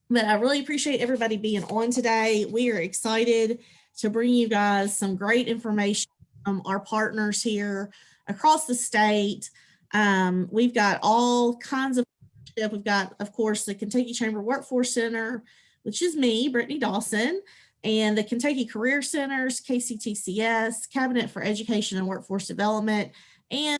But I really appreciate everybody being on today. We are excited to bring you guys some great information from our partners here across the state. We've got all kinds of, we've got, of course, the Kentucky Chamber Workforce Center, which is me, Brittany Dawson, and the Kentucky Career Centers, Kctcs, Cabinet for Education and Workforce Development, and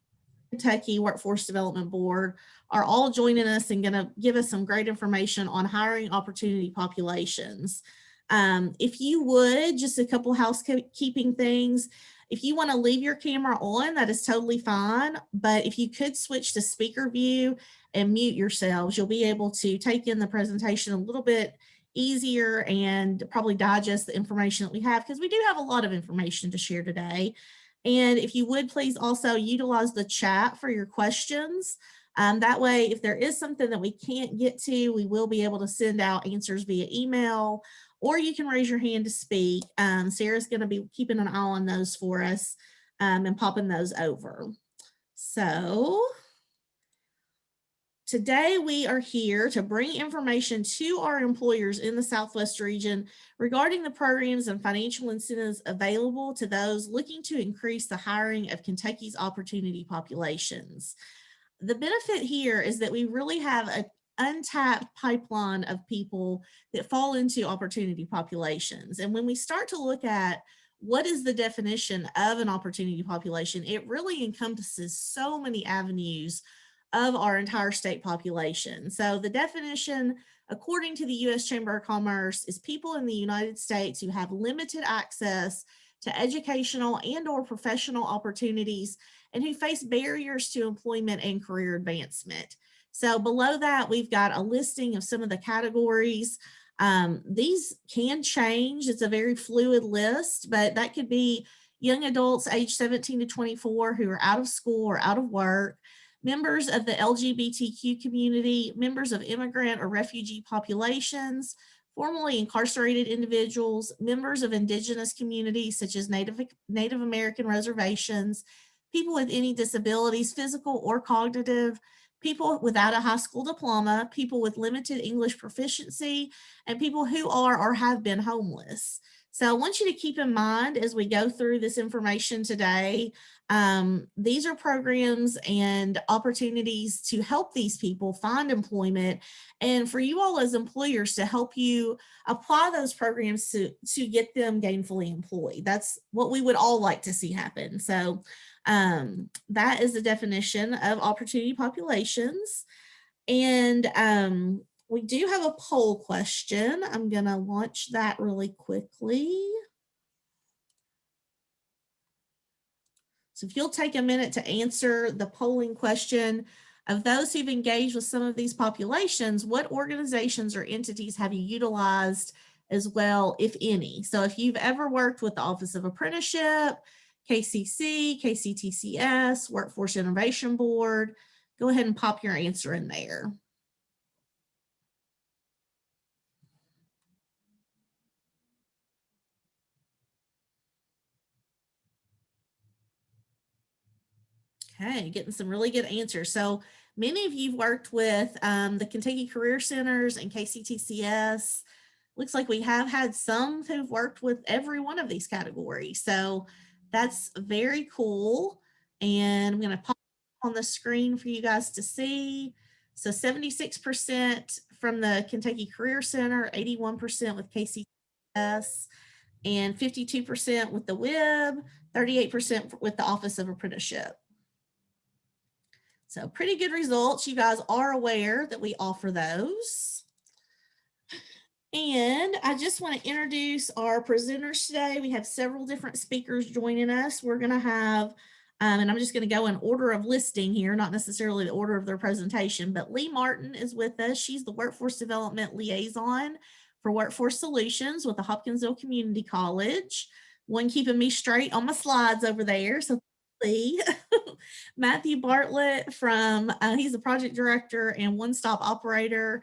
Kentucky Workforce Development Board are all joining us and going to give us some great information on hiring opportunity populations. If you would, just a couple housekeeping things. If you want to leave your camera on, that is totally fine. But if you could switch to speaker view and mute yourselves, you'll be able to take in the presentation a little bit easier and probably digest the information that we have, because we do have a lot of information to share today. And if you would please also utilize the chat for your questions. That way, if there is something that we can't get to, we will be able to send out answers via email, or you can raise your hand to speak. Sarah's going to be keeping an eye on those for us and popping those over. So today we are here to bring information to our employers in the Southwest region regarding the programs and financial incentives available to those looking to increase the hiring of Kentucky's opportunity populations. The benefit here is that we really have an untapped pipeline of people that fall into opportunity populations. And when we start to look at what is the definition of an opportunity population, it really encompasses so many avenues of our entire state population. So the definition, according to the U.S. Chamber of Commerce, is people in the United States who have limited access to educational and or professional opportunities and who face barriers to employment and career advancement. So below that, we've got a listing of some of the categories. These can change. It's a very fluid list, but that could be young adults age 17 to 24 who are out of school or out of work, members of the LGBTQ community, members of immigrant or refugee populations, formerly incarcerated individuals, members of indigenous communities such as Native American reservations, people with any disabilities, physical or cognitive, people without a high school diploma, people with limited English proficiency, and people who are or have been homeless. So I want you to keep in mind as we go through this information today, these are programs and opportunities to help these people find employment, and for you all as employers to help you apply those programs to get them gainfully employed. That's what we would all like to see happen. So that is the definition of opportunity populations. And we do have a poll question. I'm going to launch that really quickly. So if you'll take a minute to answer the polling question, of those who've engaged with some of these populations, what organizations or entities have you utilized as well, if any? So if you've ever worked with the Office of Apprenticeship, KCC, Kctcs, Workforce Innovation Board, go ahead and pop your answer in there. Okay, getting some really good answers. So many of you've worked with the Kentucky Career Centers and Kctcs. Looks like we have had some who've worked with every one of these categories. So that's very cool. And I'm going to pop on the screen for you guys to see. So 76% from the Kentucky Career Center, 81% with KCTS, and 52% with the WIB, 38% with the Office of Apprenticeship. So pretty good results. You guys are aware that we offer those. And I just want to introduce our presenters today. We have several different speakers joining us. We're going to have, and I'm just going to go in order of listing here, not necessarily the order of their presentation, but Lee Martin is with us. She's the Workforce Development Liaison for Workforce Solutions with the Hopkinsville Community College. One keeping me straight on my slides over there. So Lee. Matthew Bartlett from, he's the project director and one-stop operator,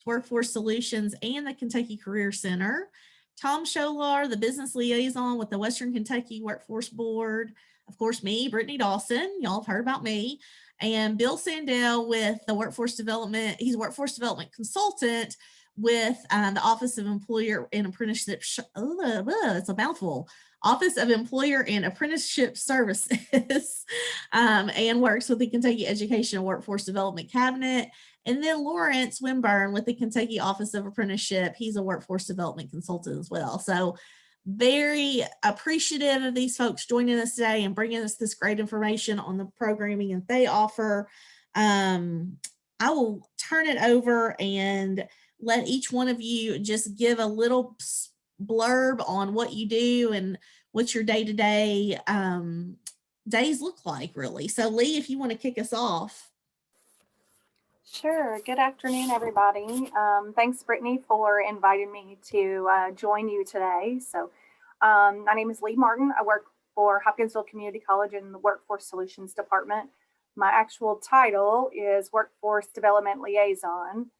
Workforce Solutions and the Kentucky Career Center. Tom Scholar, the business liaison with the Western Kentucky Workforce Board. Of course, me, Brittany Dawson, y'all have heard about me. And Bill Sandell with the Workforce Development, he's a workforce development consultant with the Office of Employer and Apprenticeship, it's a mouthful, Office of Employer and Apprenticeship Services, and works with the Kentucky Education and Workforce Development Cabinet. And then Lawrence Wimburn with the Kentucky Office of Apprenticeship. He's a workforce development consultant as well. So very appreciative of these folks joining us today and bringing us this great information on the programming that they offer. I will turn it over and let each one of you just give a little blurb on what you do and what your day-to-day days look like, really. So Lee, if you want to kick us off. Sure. Good afternoon, everybody. Thanks, Brittany, for inviting me to join you today. So my name is Lee Martin. I work for Hopkinsville Community College in the Workforce Solutions Department. My actual title is Workforce Development Liaison.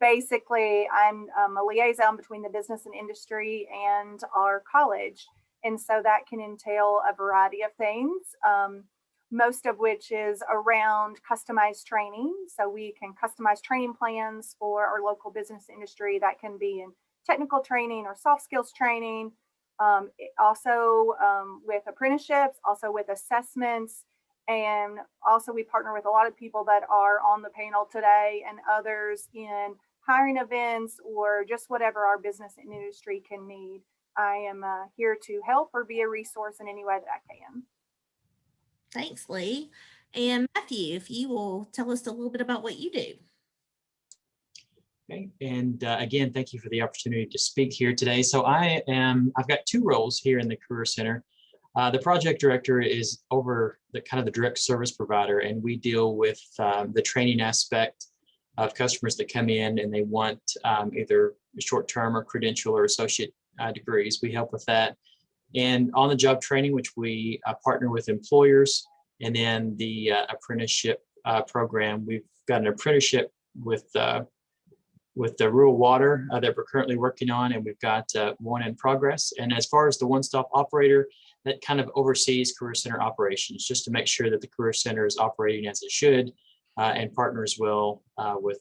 Basically, I'm a liaison between the business and industry and our college. And so that can entail a variety of things, most of which is around customized training. So we can customize training plans for our local business industry. That can be in technical training or soft skills training, also with apprenticeships, also with assessments. And also we partner with a lot of people that are on the panel today and others in hiring events or just whatever our business and industry can need. I am here to help or be a resource in any way that I can. Thanks, Lee. And Matthew, if you will tell us a little bit about what you do. Okay, and again, thank you for the opportunity to speak here today. So I've got two roles here in the Career Center. The project director is over the kind of the direct service provider, and we deal with the training aspect of customers that come in and they want either short-term or credential or associate degrees. We help with that. And on-the-job training, which we partner with employers, and then the apprenticeship program. We've got an apprenticeship with the rural water that we're currently working on, and we've got one in progress. And as far as the one-stop operator, that kind of oversees Career Center operations, just to make sure that the Career Center is operating as it should and partners well with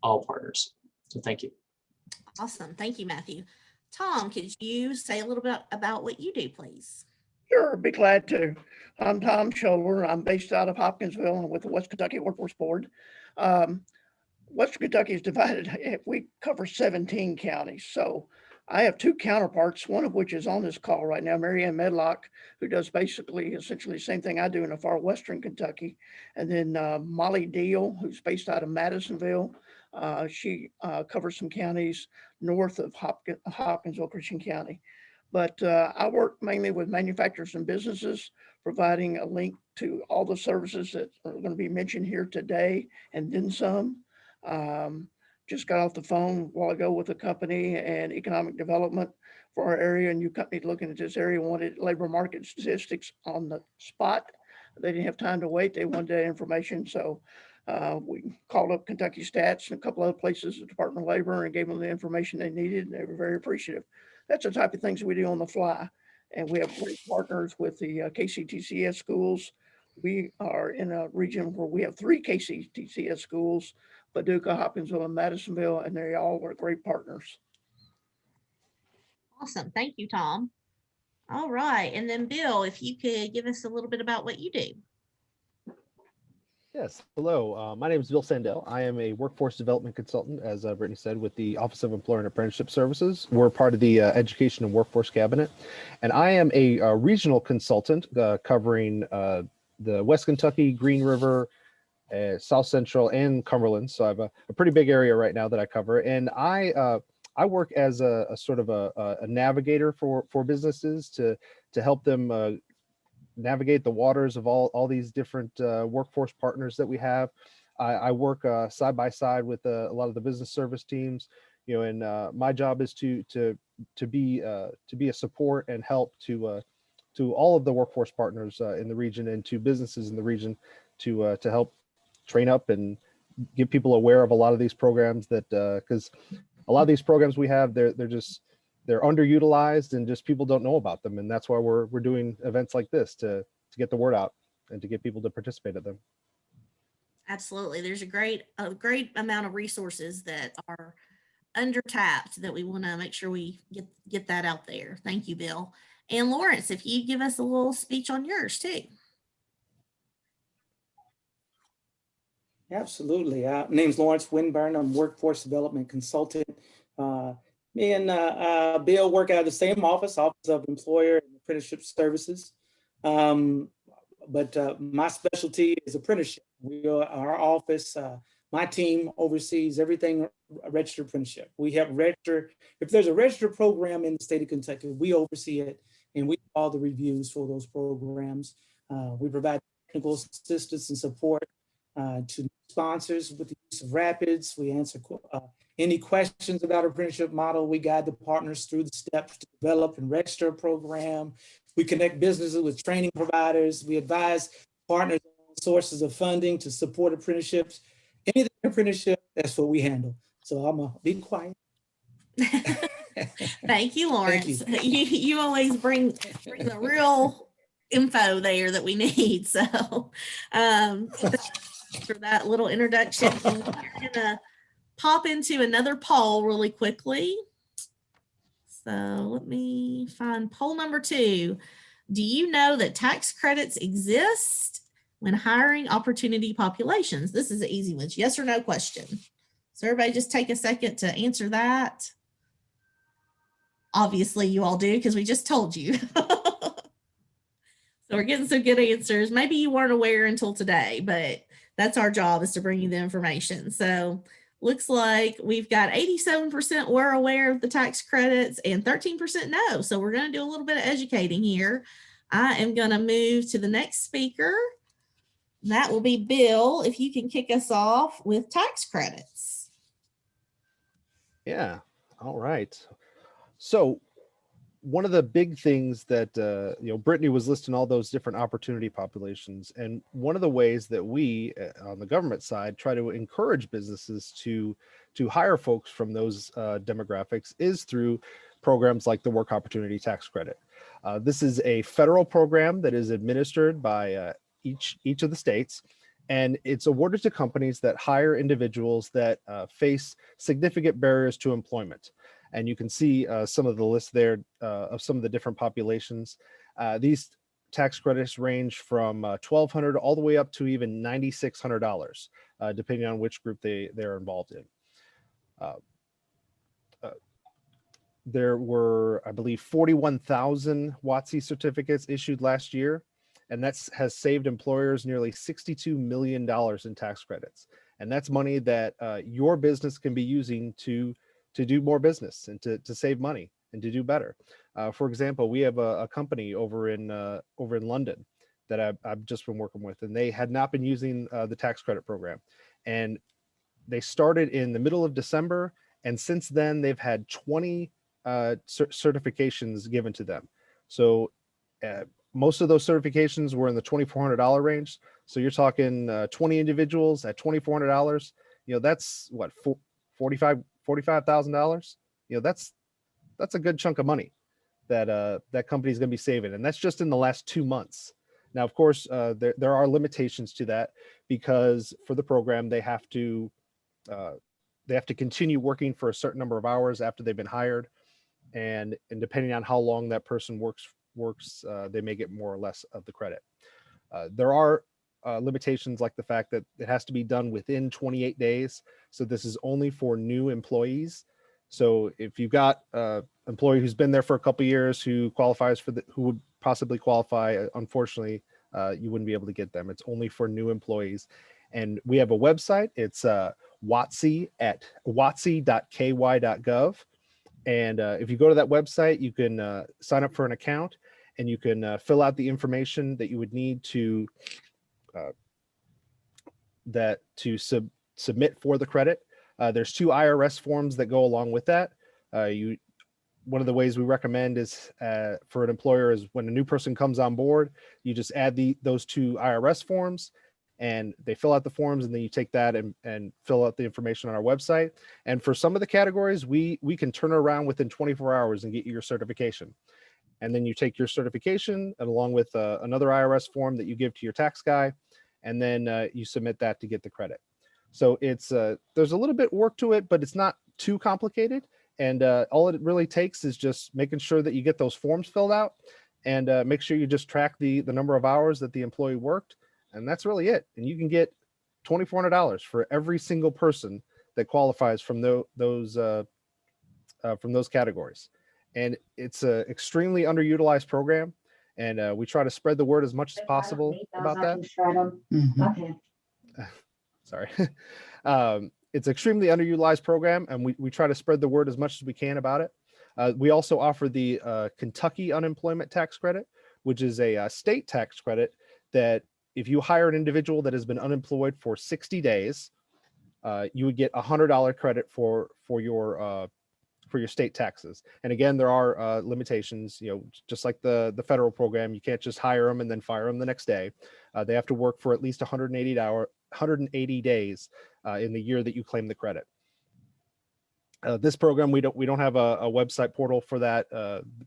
all partners. So thank you. Awesome. Thank you, Matthew. Tom, could you say a little bit about what you do, please? Sure, be glad to. I'm Tom Scholler. I'm based out of Hopkinsville and with the West Kentucky Workforce Board. Western Kentucky is divided. We cover 17 counties. So I have two counterparts, one of which is on this call right now, Mary Ann Medlock, who does essentially the same thing I do in the far Western Kentucky. And then Molly Deal, who's based out of Madisonville. She covers some counties north of Hopkinsville, Christian County. But I work mainly with manufacturers and businesses, providing a link to all the services that are going to be mentioned here today and then some. Just got off the phone a while ago with a company and economic development for our area. A new company looking at this area wanted labor market statistics on the spot. They didn't have time to wait. They wanted that information. So we called up Kentucky Stats and a couple other places, the Department of Labor, and gave them the information they needed. And they were very appreciative. That's the type of things we do on the fly. And we have great partners with the Kctcs schools. We are in a region where we have 3 Kctcs schools, Paducah, Hopkinsville, and Madisonville, and they all were great partners. Awesome. Thank you, Tom. All right. And then Bill, if you could give us a little bit about what you do. Yes. Hello. My name is Bill Sandell. I am a workforce development consultant, as Brittany said, with the Office of Employer and Apprenticeship Services. We're part of the Education and Workforce Cabinet. And I am a regional consultant covering the West Kentucky, Green River, South Central, and Cumberland. So I have a pretty big area right now that I cover. And I work as a sort of a navigator for businesses to help them navigate the waters of all these different workforce partners that we have. I work side by side with a lot of the business service teams, and my job is to be a support and help to all of the workforce partners in the region and to businesses in the region to help train up and get people aware of a lot of these programs that because a lot of these programs we have, they're underutilized and just people don't know about them. And that's why we're doing events like this to get the word out and to get people to participate at them. Absolutely. There's a great amount of resources that are under tapped that we want to make sure we get that out there. Thank you, Bill. And Lawrence, if you give us a little speech on yours too. Absolutely. My name's Lawrence Winburn. I'm workforce development consultant. Me and Bill work out of the same office of Employer and Apprenticeship Services. But my specialty is apprenticeship. Our office, my team oversees everything registered apprenticeship. We have register, if there's a registered program in the state of Kentucky, we oversee it and we do all the reviews for those programs. We provide technical assistance and support to sponsors with the use of Rapids. We answer any questions about apprenticeship model. We guide the partners through the steps to develop and register a program. We connect businesses with training providers. We advise partners on sources of funding to support apprenticeships. Anything apprenticeship, that's what we handle. So I'm gonna be quiet. Thank you, Lawrence. Thank You always bring the real info there that we need. So for that little introduction, we're gonna pop into another poll really quickly. So let me find poll number 2. Do you know that tax credits exist when hiring opportunity populations? This is an easy one. Yes or no question. So everybody just take a second to answer that. Obviously you all do because we just told you. So we're getting some good answers. Maybe you weren't aware until today, but that's our job, is to bring you the information. So looks like we've got 87% were aware of the tax credits and 13% no. So we're going to do a little bit of educating here. I am going to move to the next speaker. That will be Bill. If you can kick us off with tax credits. Yeah. All right. So one of the big things that, Brittany was listing all those different opportunity populations. And one of the ways that we on the government side try to encourage businesses to hire folks from those demographics is through programs like the Work Opportunity Tax Credit. This is a federal program that is administered by each of the states. And it's awarded to companies that hire individuals that face significant barriers to employment. And you can see some of the list there of some of the different populations. These tax credits range from $1,200 all the way up to even $9,600, depending on which group they're involved in. There were, I believe, 41,000 WOTC certificates issued last year, and that has saved employers nearly $62 million in tax credits. And that's money that your business can be using to do more business and to save money and to do better. For example, we have a company over in London that I've just been working with, and they had not been using the tax credit program. And they started in the middle of December, and since then they've had 20 certifications given to them. So most of those certifications were in the $2,400 range. So you're talking 20 individuals at $2,400. That's what, $45,000. That's a good chunk of money that that company's going to be saving, and that's just in the last 2 months. Now, of course, there are limitations to that, because for the program they have to continue working for a certain number of hours after they've been hired, and depending on how long that person works, they may get more or less of the credit. There are limitations like the fact that it has to be done within 28 days. So this is only for new employees. So if you've got an employee who's been there for a couple of years who qualifies who would possibly qualify, unfortunately, you wouldn't be able to get them. It's only for new employees. And we have a website. It's WOTC at WOTC.ky.gov. And if you go to that website, you can sign up for an account, and you can fill out the information that you would need to submit for the credit. There's 2 IRS forms that go along with that. One of the ways we recommend is for an employer is when a new person comes on board, you just add those 2 IRS forms, and they fill out the forms, and then you take that and fill out the information on our website. And for some of the categories, we can turn it around within 24 hours and get you your certification. And then you take your certification and along with another IRS form that you give to your tax guy, and then you submit that to get the credit. So it's there's a little bit work to it, but it's not too complicated. And all it really takes is just making sure that you get those forms filled out, and make sure you just track the number of hours that the employee worked, and that's really it. And you can get $2,400 for every single person that qualifies from those categories. And it's a extremely underutilized program, and we try to spread the word as much as possible about that. Sorry. It's extremely underutilized program, and we try to spread the word as much as we can about it. We also offer the Kentucky Unemployment Tax Credit, which is a state tax credit that if you hire an individual that has been unemployed for 60 days, you would get $100 credit for your state taxes. And again, there are limitations, just like the federal program. You can't just hire them and then fire them the next day. They have to work for at least 180 days in the year that you claim the credit. This program, we don't have a website portal for that,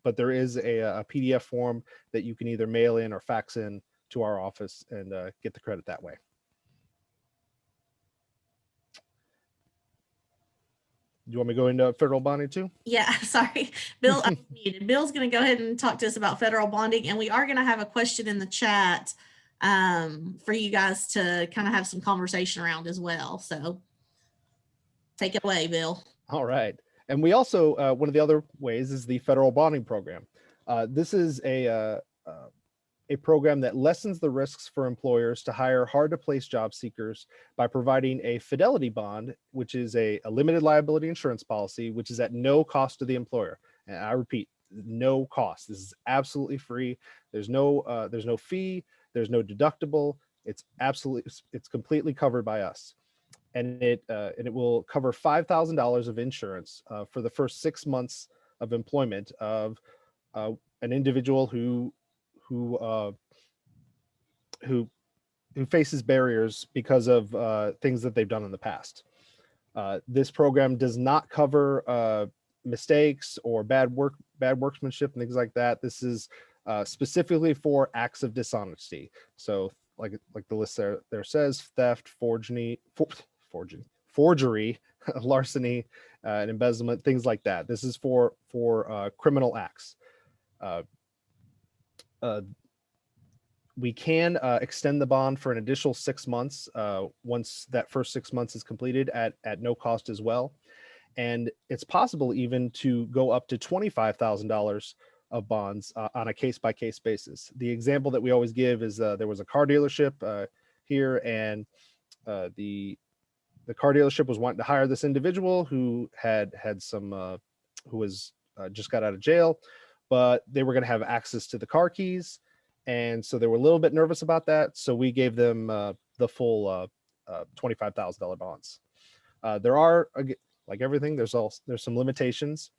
but there is a PDF form that you can either mail in or fax in to our office and get the credit that way. Do you want me to go into federal bonding too? Yeah, sorry. Bill, I was muted. Bill's going to go ahead and talk to us about federal bonding, and we are going to have a question in the chat for you guys to kind of have some conversation around as well. So take it away, Bill. All right. And we also, one of the other ways is the federal bonding program. This is a program that lessens the risks for employers to hire hard to place job seekers by providing a fidelity bond, which is a limited liability insurance policy, which is at no cost to the employer. And I repeat, no cost. This is absolutely free. There's no fee. There's no deductible. It's completely covered by us. And it will cover $5,000 of insurance for the first 6 months of employment of an individual who faces barriers because of things that they've done in the past. This program does not cover mistakes or bad workmanship and things like that. This is specifically for acts of dishonesty. So like the list there says, theft, forgery, larceny, and embezzlement, things like that. This is for criminal acts. We can extend the bond for an additional 6 months once that first 6 months is completed at no cost as well. And it's possible even to go up to $25,000 of bonds on a case-by-case basis. The example that we always give is there was a car dealership here, and the car dealership was wanting to hire this individual who had some who was just got out of jail, but they were going to have access to the car keys. And so they were a little bit nervous about that. So we gave them the full $25,000 bonds. There are, like everything, there's some limitations.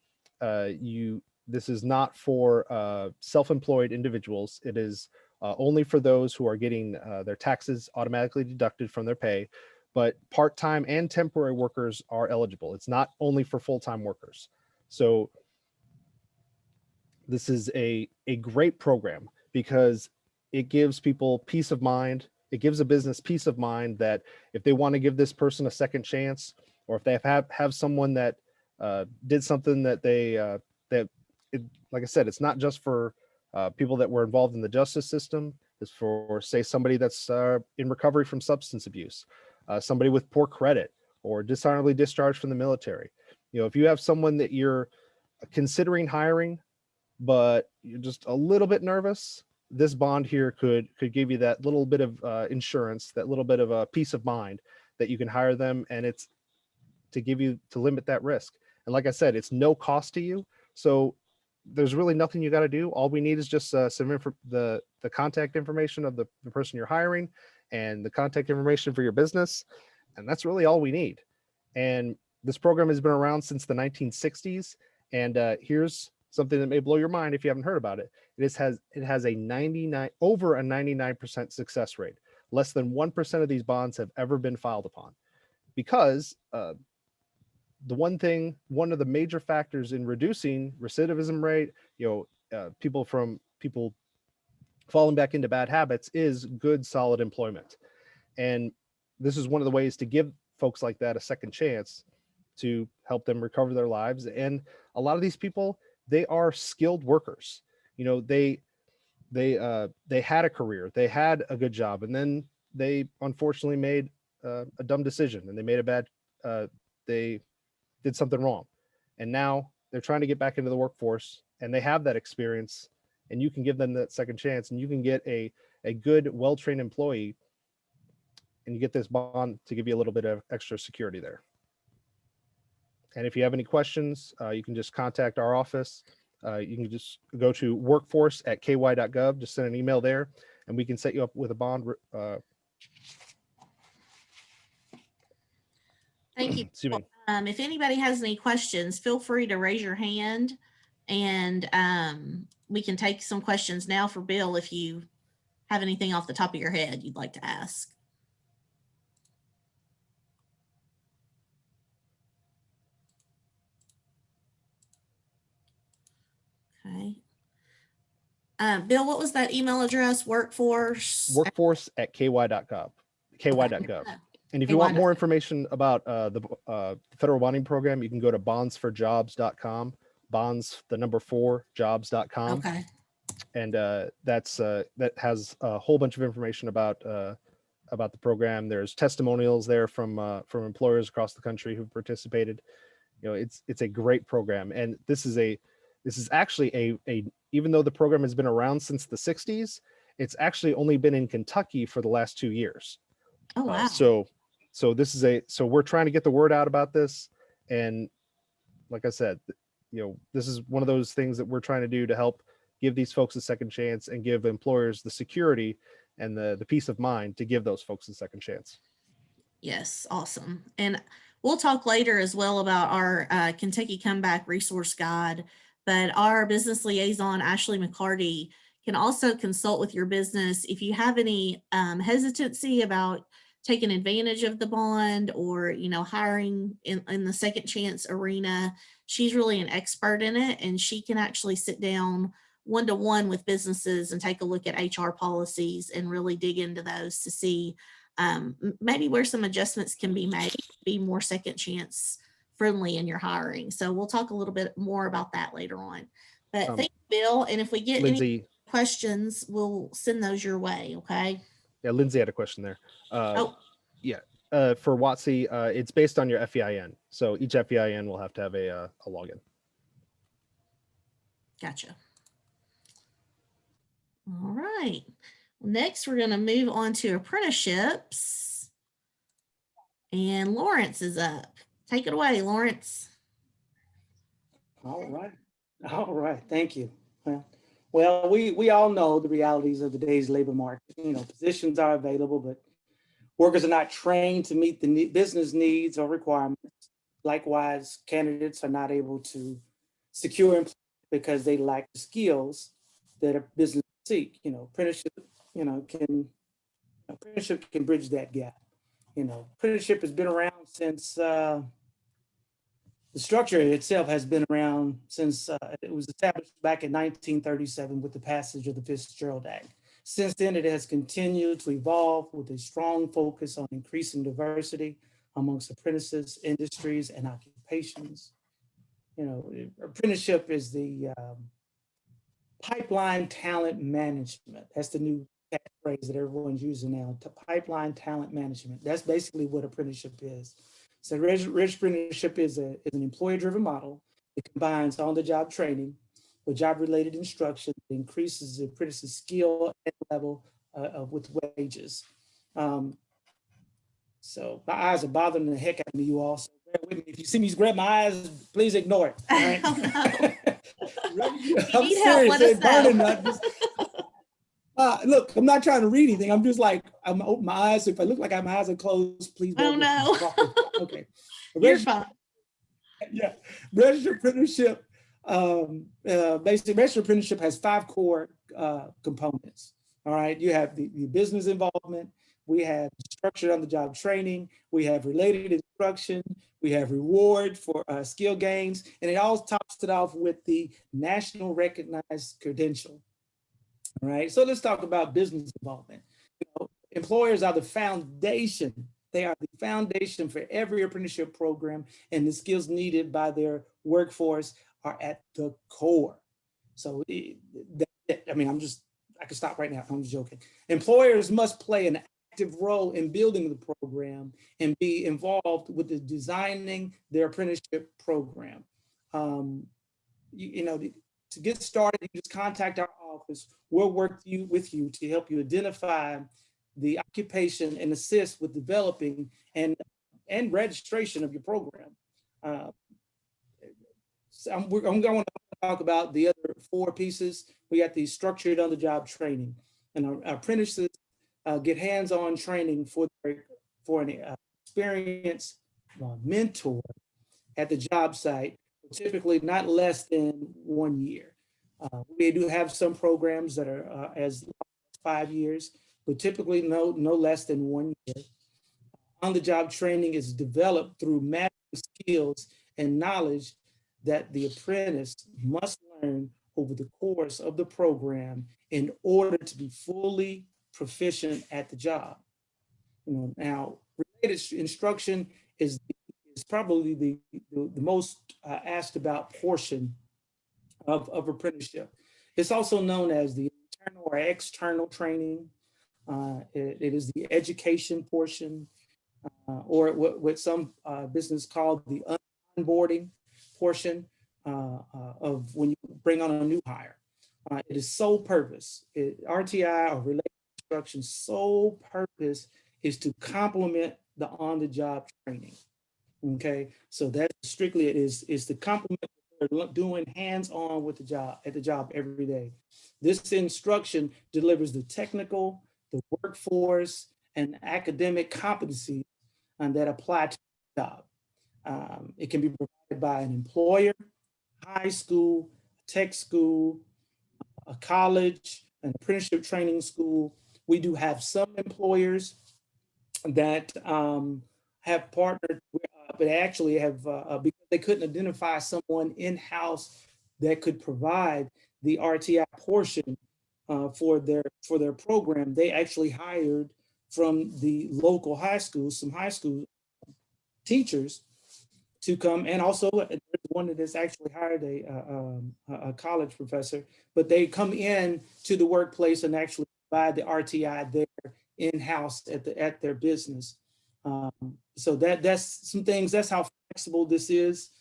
This is not for self-employed individuals. It is only for those who are getting their taxes automatically deducted from their pay. But part-time and temporary workers are eligible. It's not only for full-time workers. So this is a great program, because it gives people peace of mind. It gives a business peace of mind that if they want to give this person a second chance, or if they have someone that did something that like I said, it's not just for people that were involved in the justice system. It's for, say, somebody that's in recovery from substance abuse, somebody with poor credit, or dishonorably discharged from the military. If you have someone that you're considering hiring, but you're just a little bit nervous, this bond here could give you that little bit of insurance, that little bit of a peace of mind that you can hire them, and it's to limit that risk. And like I said, it's no cost to you, so there's really nothing you got to do. All we need is just some the contact information of the person you're hiring and the contact information for your business, and that's really all we need. And this program has been around since the 1960s, and here's something that may blow your mind if you haven't heard about it. It has over a 99% success rate. Less than 1% of these bonds have ever been filed upon, because one of the major factors in reducing recidivism rate, people falling back into bad habits, is good, solid employment. And this is one of the ways to give folks like that a second chance to help them recover their lives. And a lot of these people, they are skilled workers. You know, they had a career, they had a good job, and then they unfortunately made a dumb decision, and they made a bad, they did something wrong. And now they're trying to get back into the workforce, and they have that experience, and you can give them that second chance, and you can get a good, well-trained employee, and you get this bond to give you a little bit of extra security there. And if you have any questions, you can just contact our office. You can just go to workforce@ky.gov, just send an email there, and we can set you up with a bond. Thank you. Excuse me. If anybody has any questions, feel free to raise your hand, and we can take some questions now for Bill if you have anything off the top of your head you'd like to ask. Okay. Bill, what was that email address? Workforce@ky.gov. ky.gov. And if you want more information about the federal bonding program, you can go to bondsforjobs.com, bonds4jobs.com. Okay. And that has a whole bunch of information about the program. There's testimonials there from employers across the country who've participated. You know, it's a great program, and this is actually a even though the program has been around since the 60s, it's actually only been in Kentucky for the last 2 years. Oh, wow. So this is so we're trying to get the word out about this, and like I said, you know, this is one of those things that we're trying to do to help give these folks a second chance and give employers the security and the peace of mind to give those folks a second chance. Yes, awesome. And we'll talk later as well about our Kentucky Comeback Resource Guide, but our business liaison, Ashley McCarty, can also consult with your business if you have any hesitancy about taking advantage of the bond or, you know, hiring in the second chance arena. She's really an expert in it, and she can actually sit down one-to-one with businesses and take a look at HR policies and really dig into those to see maybe where some adjustments can be made, be more second chance friendly in your hiring. So we'll talk a little bit more about that later on. But thank you, Bill. And if we get Lindsay, any questions, we'll send those your way. Okay. Yeah, Lindsay had a question there. Yeah. For WOTC, it's based on your FEIN. So each FEIN will have to have a login. Gotcha. All right. Next, we're going to move on to apprenticeships. And Lawrence is up. Take it away, Lawrence. All right. Thank you. Well, we all know the realities of today's labor market. You know, positions are available, but workers are not trained to meet the business needs or requirements. Likewise, candidates are not able to secure employment because they lack the skills that a business seek. You know, apprenticeship can bridge that gap. You know, apprenticeship has been around since the structure itself has been around since it was established back in 1937 with the passage of the Fitzgerald Act. Since then, it has continued to evolve with a strong focus on increasing diversity amongst apprentices, industries, and occupations. You know, apprenticeship is the pipeline talent management. That's the new phrase that everyone's using now, to pipeline talent management. That's basically what apprenticeship is. So apprenticeship is an employer-driven model. It combines on-the-job training with job-related instruction that increases the apprentice's skill and level with wages. So my eyes are bothering the heck out of me, you all. So bear with me. If you see me grab my eyes, please ignore it. All right? You need help, let us know. Look, I'm not trying to read anything. I'm just like, I'm open my eyes. So if I look like my eyes are closed, please. Oh no. Okay. You're fine. Yeah. Registered apprenticeship. Basically, registered apprenticeship has 5 core components. All right. You have the business involvement. We have structured on-the-job training. We have related instruction. We have reward for skill gains. And it all tops it off with the national recognized credential. All right. So let's talk about business involvement. You know, employers are the foundation. They are the foundation for every apprenticeship program, and the skills needed by their workforce are at the core. So I mean, I can stop right now. I'm just joking. Employers must play an active role in building the program and be involved with the designing their apprenticeship program. You know, to get started, you just contact our office. We'll work with you to help you identify the occupation and assist with developing and registration of your program. So I'm going to talk about the other 4 pieces. We got the structured on-the-job training, and our apprentices get hands-on training for an experienced mentor at the job site, typically not less than 1 year. We do have some programs that are as long as 5 years, but typically no less than 1 year. On-the-job training is developed through mastering skills and knowledge that the apprentice must learn over the course of the program in order to be fully proficient at the job. You know, now, related instruction is probably the most asked about portion of apprenticeship. It's also known as the internal or external training. It is the education portion, or what some business call the onboarding portion of when you bring on a new hire. It is sole purpose. RTI or related instruction sole purpose is to complement the on-the-job training. Okay, so that's strictly it is to complement what they're doing hands-on with the job at the job every day. This instruction delivers the technical, the workforce, and academic competencies that apply to the job. It can be provided by an employer, high school, tech school, a college, an apprenticeship training school. We do have some employers that have partnered with, but actually have, because they couldn't identify someone in-house that could provide the RTI portion for their program, they actually hired from the local high schools, some high school teachers to come, and also there's one that has actually hired a college professor, but they come in to the workplace and actually provide the RTI there in-house at their business. So that's some things. That's how flexible this is.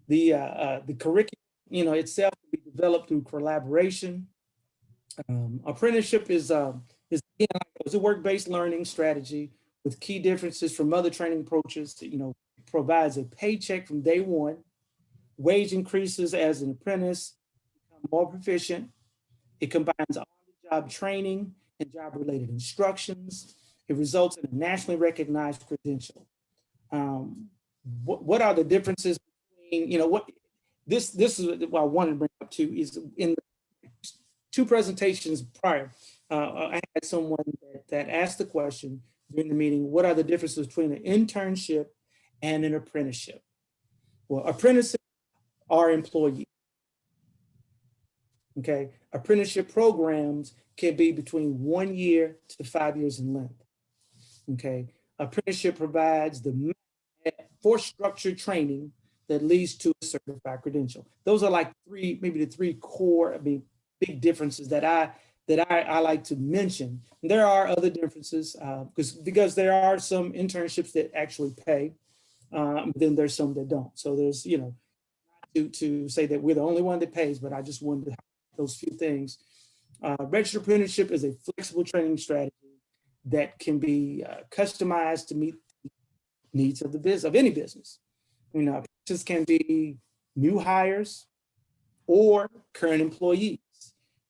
The curriculum, itself can be developed through collaboration. Apprenticeship is a work-based learning strategy with key differences from other training approaches. Provides a paycheck from day one, wage increases as an apprentice, become more proficient. It combines on-the-job training and job-related instructions. It results in a nationally recognized credential. What are the differences between, this is what I wanted to bring up too, is in the 2 presentations prior, I had someone that asked the question during the meeting, what are the differences between an internship and an apprenticeship? Well, apprentices are employees. Okay, apprenticeship programs can be between 1 year to 5 years in length. Okay, apprenticeship provides the force structured training that leads to a certified credential. Those are like maybe the 3 core, big differences that I like to mention. And there are other differences because there are some internships that actually pay, then there's some that don't. So there's, to say that we're the only one that pays, but I just wanted to have those few things. Registered apprenticeship is a flexible training strategy that can be customized to meet the needs of any business. Apprentices can be new hires or current employees.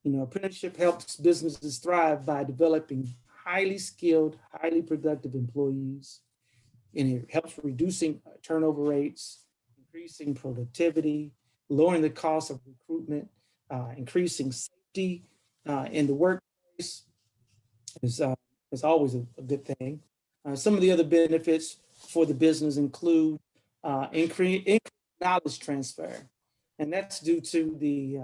Apprenticeship helps businesses thrive by developing highly skilled, highly productive employees, and it helps reducing turnover rates, increasing productivity, lowering the cost of recruitment, increasing safety in the workplace is always a good thing. Some of the other benefits for the business include increased knowledge transfer, and that's due to the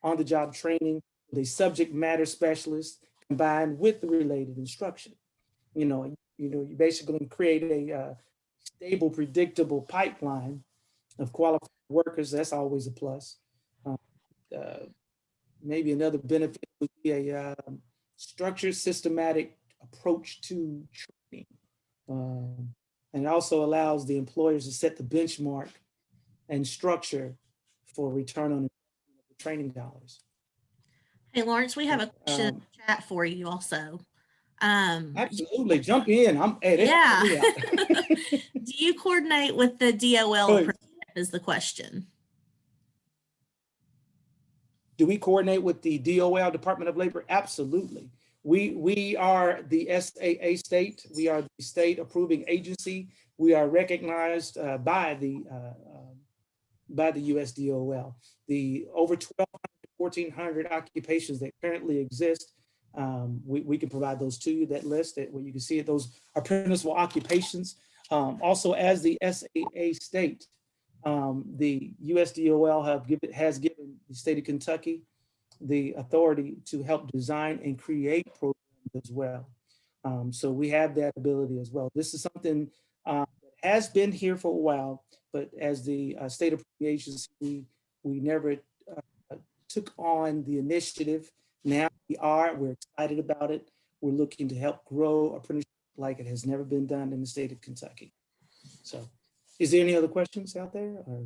on-the-job training. The subject matter specialist combined with the related instruction. You basically create a stable, predictable pipeline of qualified workers. That's always a plus. Maybe another benefit would be a structured, systematic approach to training. And it also allows the employers to set the benchmark and structure for return on training dollars. Hey, Lawrence, we have a question in the chat for you also. Absolutely, jump in. I'm at it. Yeah. Do you coordinate with the DOL is the question. Do we coordinate with the DOL, Department of Labor? Absolutely. We are the SAA state. We are the state approving agency. We are recognized by the USDOL. The over 1,200, 1,400 occupations that currently exist, we can provide those to you, that list, where you can see it. Those are apprenticeable occupations. Also, as the SAA state, the USDOL has given the state of Kentucky the authority to help design and create programs as well. So we have that ability as well. This is something that has been here for a while, but as the state approving agency, we never took on the initiative. Now we're excited about it. We're looking to help grow apprenticeship like it has never been done in the state of Kentucky. So is there any other questions out there? Or?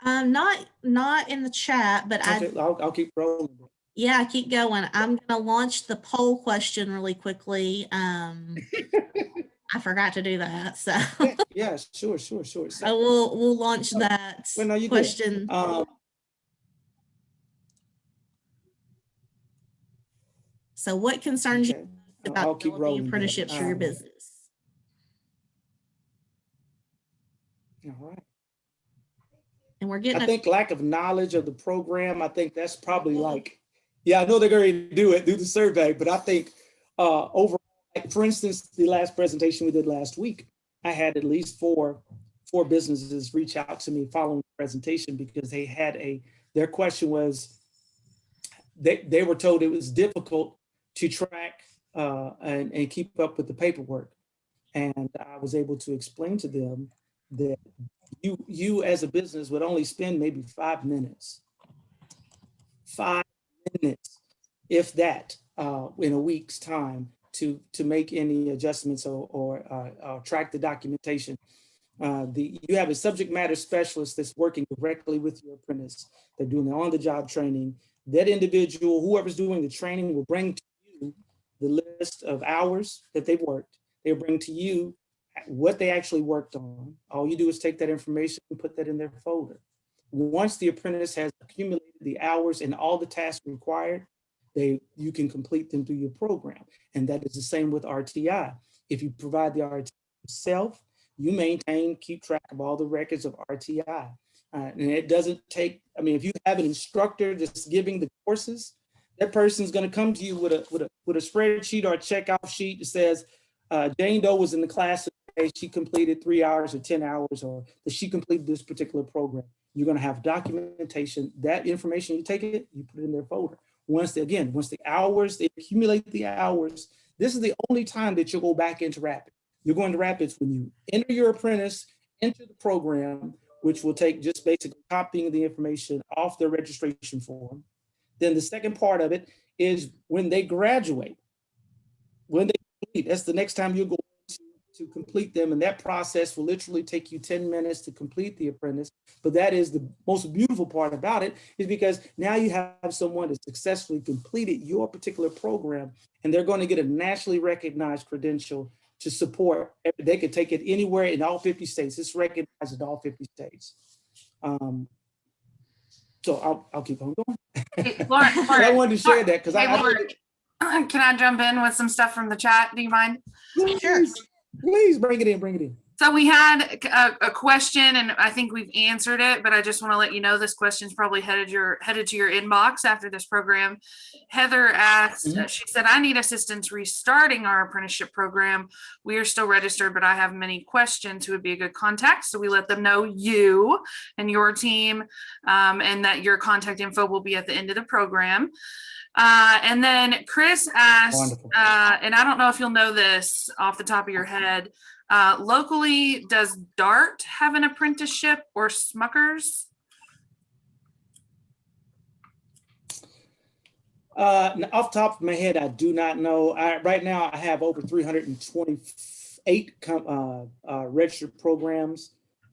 Not in the chat, but okay, I'll keep rolling. Yeah, keep going. I'm going to launch the poll question really quickly. I forgot to do that, so yeah, sure. So we'll launch that question. So, what concerns you about developing apprenticeships for your business? All right. And we're getting. I think lack of knowledge of the program. I think that's probably like. Yeah, I know they're going to do the survey, but I think overall, like for instance, the last presentation we did last week, I had at least four businesses reach out to me following the presentation because they had their question was, they were told it was difficult to track and keep up with the paperwork. And I was able to explain to them that you as a business would only spend maybe 5 minutes. 5 minutes, if that, in a week's time to make any adjustments or track the documentation. You have a subject matter specialist that's working directly with your apprentice. They're doing the on-the-job training. That individual, whoever's doing the training, will bring to you the list of hours that they've worked. They'll bring to you what they actually worked on. All you do is take that information and put that in their folder. Once the apprentice has accumulated the hours and all the tasks required, you can complete them through your program. And that is the same with RTI. If you provide the RTI yourself, you keep track of all the records of RTI. And it doesn't take, if you have an instructor that's giving the courses, that person's going to come to you with a spreadsheet or a checkoff sheet that says, Jane Doe was in the class today, she completed 3 hours or 10 hours, or that she completed this particular program. You're going to have documentation. That information, you take it, you put it in their folder. Once they accumulate the hours, this is the only time that you'll go back into Rapid. You're going to Rapids when you enter your apprentice into the program, which will take just basically copying the information off their registration form. Then the second part of it is when they graduate, when they complete, that's the next time you'll go to complete them. And that process will literally take you 10 minutes to complete the apprentice. But that is the most beautiful part about it, is because now you have someone that successfully completed your particular program, and they're going to get a nationally recognized credential to support. They could take it anywhere in all 50 states. It's recognized in all 50 states. So I'll keep on going. Hey, Lauren, I wanted to share that because can I jump in with some stuff from the chat? Do you mind? Please bring it in. So we had a question, and I think we've answered it, but I just want to let you know this question's probably headed to your inbox after this program. Heather asked, she said, I need assistance restarting our apprenticeship program. We are still registered, but I have many questions. Who would be a good contact? So we let them know you and your team, and that your contact info will be at the end of the program. And then Chris asked, and I don't know if you'll know this off the top of your head, locally, does DART have an apprenticeship or Smuckers? Off the top of my head, I do not know. Right now, I have over 328 registered programs.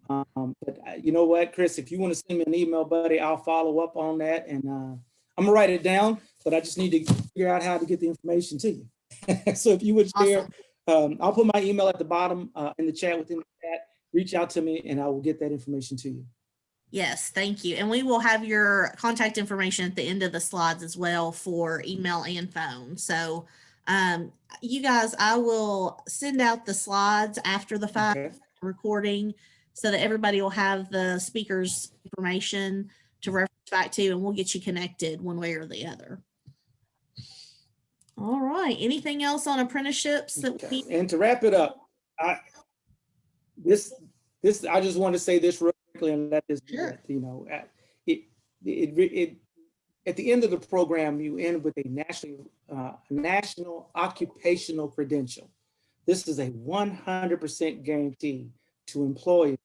But you know what, Chris, if you want to send me an email, buddy, I'll follow up on that. And I'm gonna write it down, but I just need to figure out how to get the information to you. So if you would share, I'll put my email at the bottom in the chat, within the chat. Reach out to me and I will get that information to you. Yes, thank you. And we will have your contact information at the end of the slides as well for email and phone. So you guys, I will send out the slides after the fact recording so that everybody will have the speaker's information to reference back to, and we'll get you connected one way or the other. All right. Anything else on apprenticeships that we need? And to wrap it up, I just want to say this real quickly and let this, Sure. you know, at the end of the program, you end with a national occupational credential. This is a 100% guarantee to employers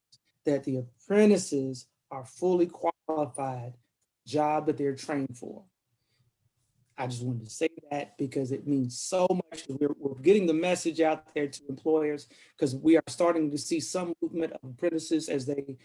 that the apprentices are fully qualified for the job that they're trained for. I just wanted to say that because it means so much. We're getting the message out there to employers, because we are starting to see some movement of apprentices as they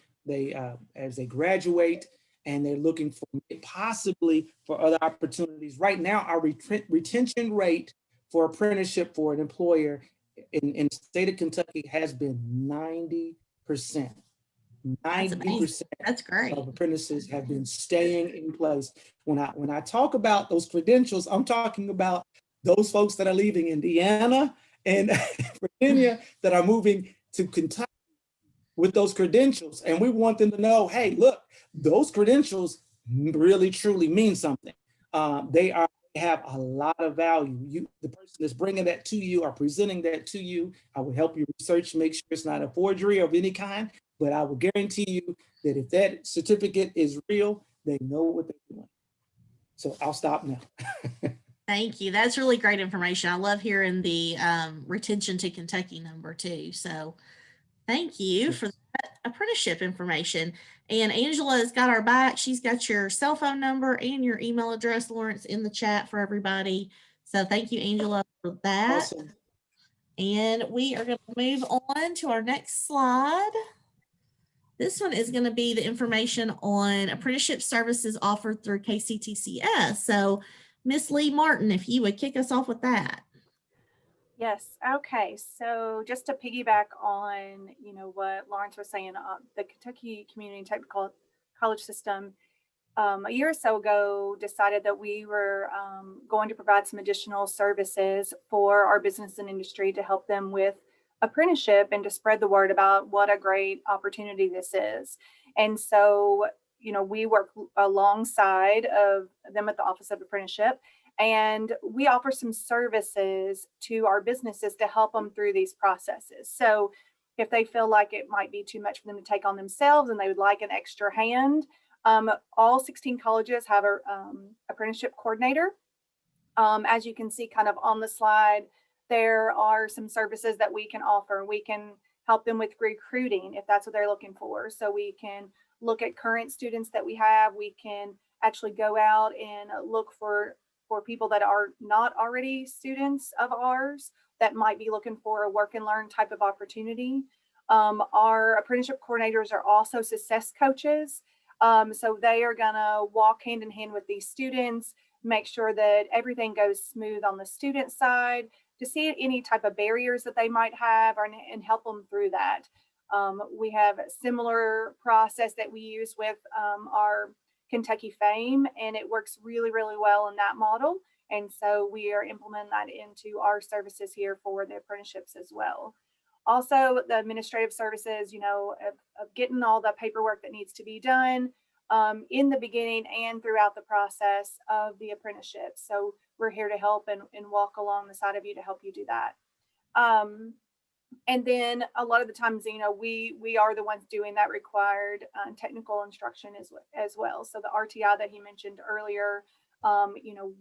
graduate, and they're looking for possibly for other opportunities. Right now, our retention rate for apprenticeship for an employer in the state of Kentucky has been 90%. 90% That's great. of apprentices have been staying in place. When I talk about those credentials, I'm talking about those folks that are leaving Indiana and Virginia that are moving to Kentucky with those credentials. And we want them to know, hey, look, those credentials really truly mean something. They have a lot of value. The person that's bringing that to you or presenting that to you, I will help you research, make sure it's not a forgery of any kind. But I will guarantee you that if that certificate is real, they know what they're doing. So I'll stop now. Thank you. That's really great information. I love hearing the retention to Kentucky number too. So thank you for that apprenticeship information. And Angela has got our back. She's got your cell phone number and your email address, Lawrence, in the chat for everybody. So thank you, Angela, for that. Awesome. And we are going to move on to our next slide. This one is going to be the information on apprenticeship services offered through Kctcs. So Miss Lee Martin, if you would kick us off with that. Yes. Okay. So just to piggyback on, what Lawrence was saying, the Kentucky Community Technical College System a year or so ago decided that we were going to provide some additional services for our business and industry to help them with apprenticeship and to spread the word about what a great opportunity this is. And so, we work alongside of them at the Office of Apprenticeship, and we offer some services to our businesses to help them through these processes. So if they feel like it might be too much for them to take on themselves and they would like an extra hand, all 16 colleges have a apprenticeship coordinator. As you can see kind of on the slide, there are some services that we can offer. We can help them with recruiting if that's what they're looking for. So we can look at current students that we have. We can actually go out and look for people that are not already students of ours that might be looking for a work and learn type of opportunity. Our apprenticeship coordinators are also success coaches. So they are gonna walk hand in hand with these students, make sure that everything goes smooth on the student side, to see any type of barriers that they might have and help them through that. We have a similar process that we use with our Kentucky FAME, and it works really, really well in that model. And so we are implementing that into our services here for the apprenticeships as well. Also, the administrative services, of getting all the paperwork that needs to be done in the beginning and throughout the process of the apprenticeship. So we're here to help and walk along the side of you to help you do that. And then a lot of the times, we are the ones doing that required technical instruction as well. So the RTI that he mentioned earlier,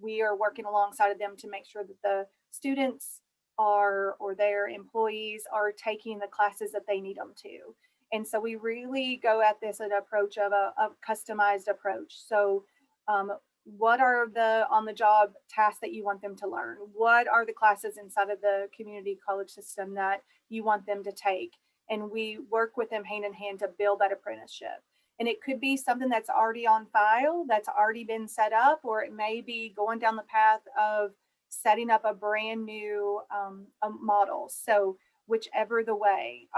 we are working alongside of them to make sure that the students or their employees are taking the classes that they need them to. And so we really go at this an approach of a customized approach. So what are the on-the-job tasks that you want them to learn? What are the classes inside of the community college system that you want them to take? And we work with them hand in hand to build that apprenticeship. And it could be something that's already on file, that's already been set up, or it may be going down the path of setting up a brand new model. So whichever the way.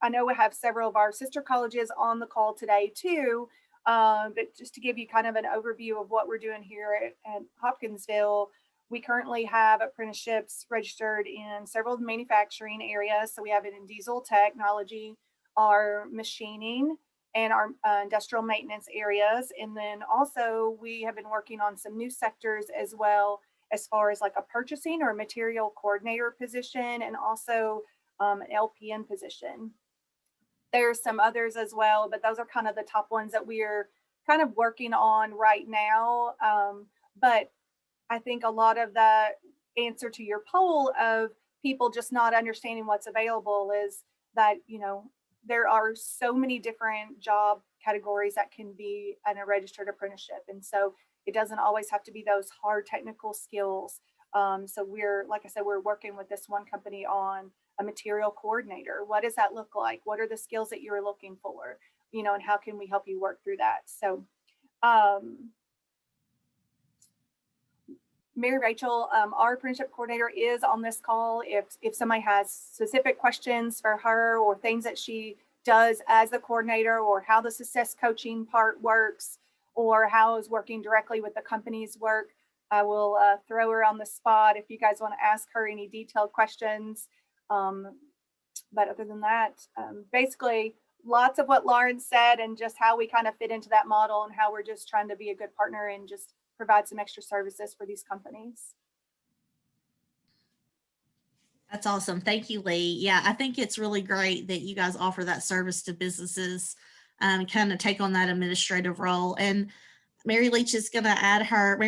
I know we have several of our sister colleges on the call today too, but just to give you kind of an overview of what we're doing here at Hopkinsville, we currently have apprenticeships registered in several manufacturing areas. So we have it in diesel technology, our machining, and our industrial maintenance areas. And then also we have been working on some new sectors as well, as far as like a purchasing or material coordinator position, and also an LPN position. There's some others as well, but those are kind of the top ones that we're kind of working on right now. But I think a lot of the answer to your poll of people just not understanding what's available is that, there are so many different job categories that can be in a registered apprenticeship. And so it doesn't always have to be those hard technical skills. So like I said, we're working with this one company on a material coordinator. What does that look like? What are the skills that you're looking for? And how can we help you work through that? So Mary Rachel, our apprenticeship coordinator, is on this call. If somebody has specific questions for her or things that she does as the coordinator, or how the success coaching part works, or how is working directly with the company's work, I will throw her on the spot if you guys want to ask her any detailed questions. But other than that, basically lots of what Lauren said, and just how we kind of fit into that model, and how we're just trying to be a good partner and just provide some extra services for these companies. That's awesome. Thank you, Lee. Yeah, I think it's really great that you guys offer that service to businesses, kind of take on that administrative role. And Mary Rachel, she's going to add her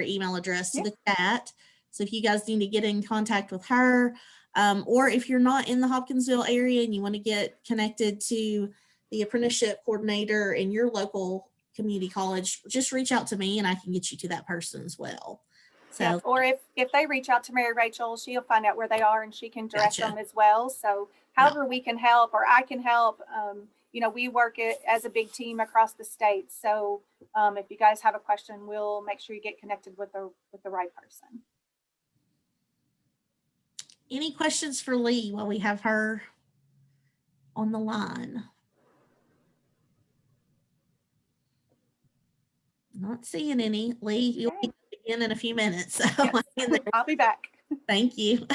email address to the chat. So if you guys need to get in contact with her, or if you're not in the Hopkinsville area and you want to get connected to the apprenticeship coordinator in your local community college, just reach out to me and I can get you to that person as well. So, yeah, or if they reach out to Mary Rachel, she'll find out where they are and she can direct them as well. So however we can help, or I can help, we work as a big team across the state. So if you guys have a question, we'll make sure you get connected with the right person. any questions for Lee while we have her on the line? Not seeing any. Lee, you'll be in a few minutes. So Yes. I'll be back. Thank you.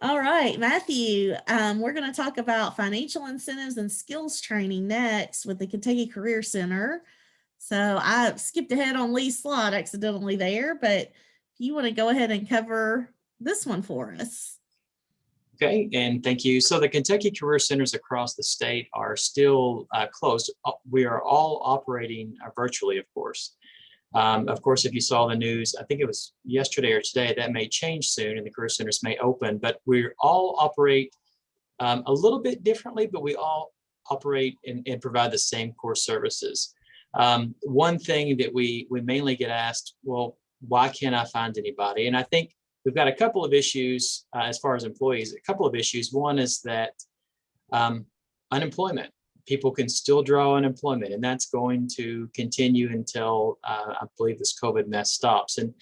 All right, Matthew, we're going to talk about financial incentives and skills training next with the Kentucky Career Center. So I skipped ahead on Lee's slide accidentally there, but if you want to go ahead and cover this one for us. Okay, and thank you. So the Kentucky Career Centers across the state are still closed. We are all operating virtually, of course. Of course, if you saw the news, I think it was yesterday or today, that may change soon and the career centers may open, but we all operate a little bit differently, but we all operate and provide the same core services. One thing that we mainly get asked, well, why can't I find anybody? And I think we've got a couple of issues as far as employees, a couple of issues. One is that unemployment. People can still draw unemployment, and that's going to continue until I believe this COVID mess stops. And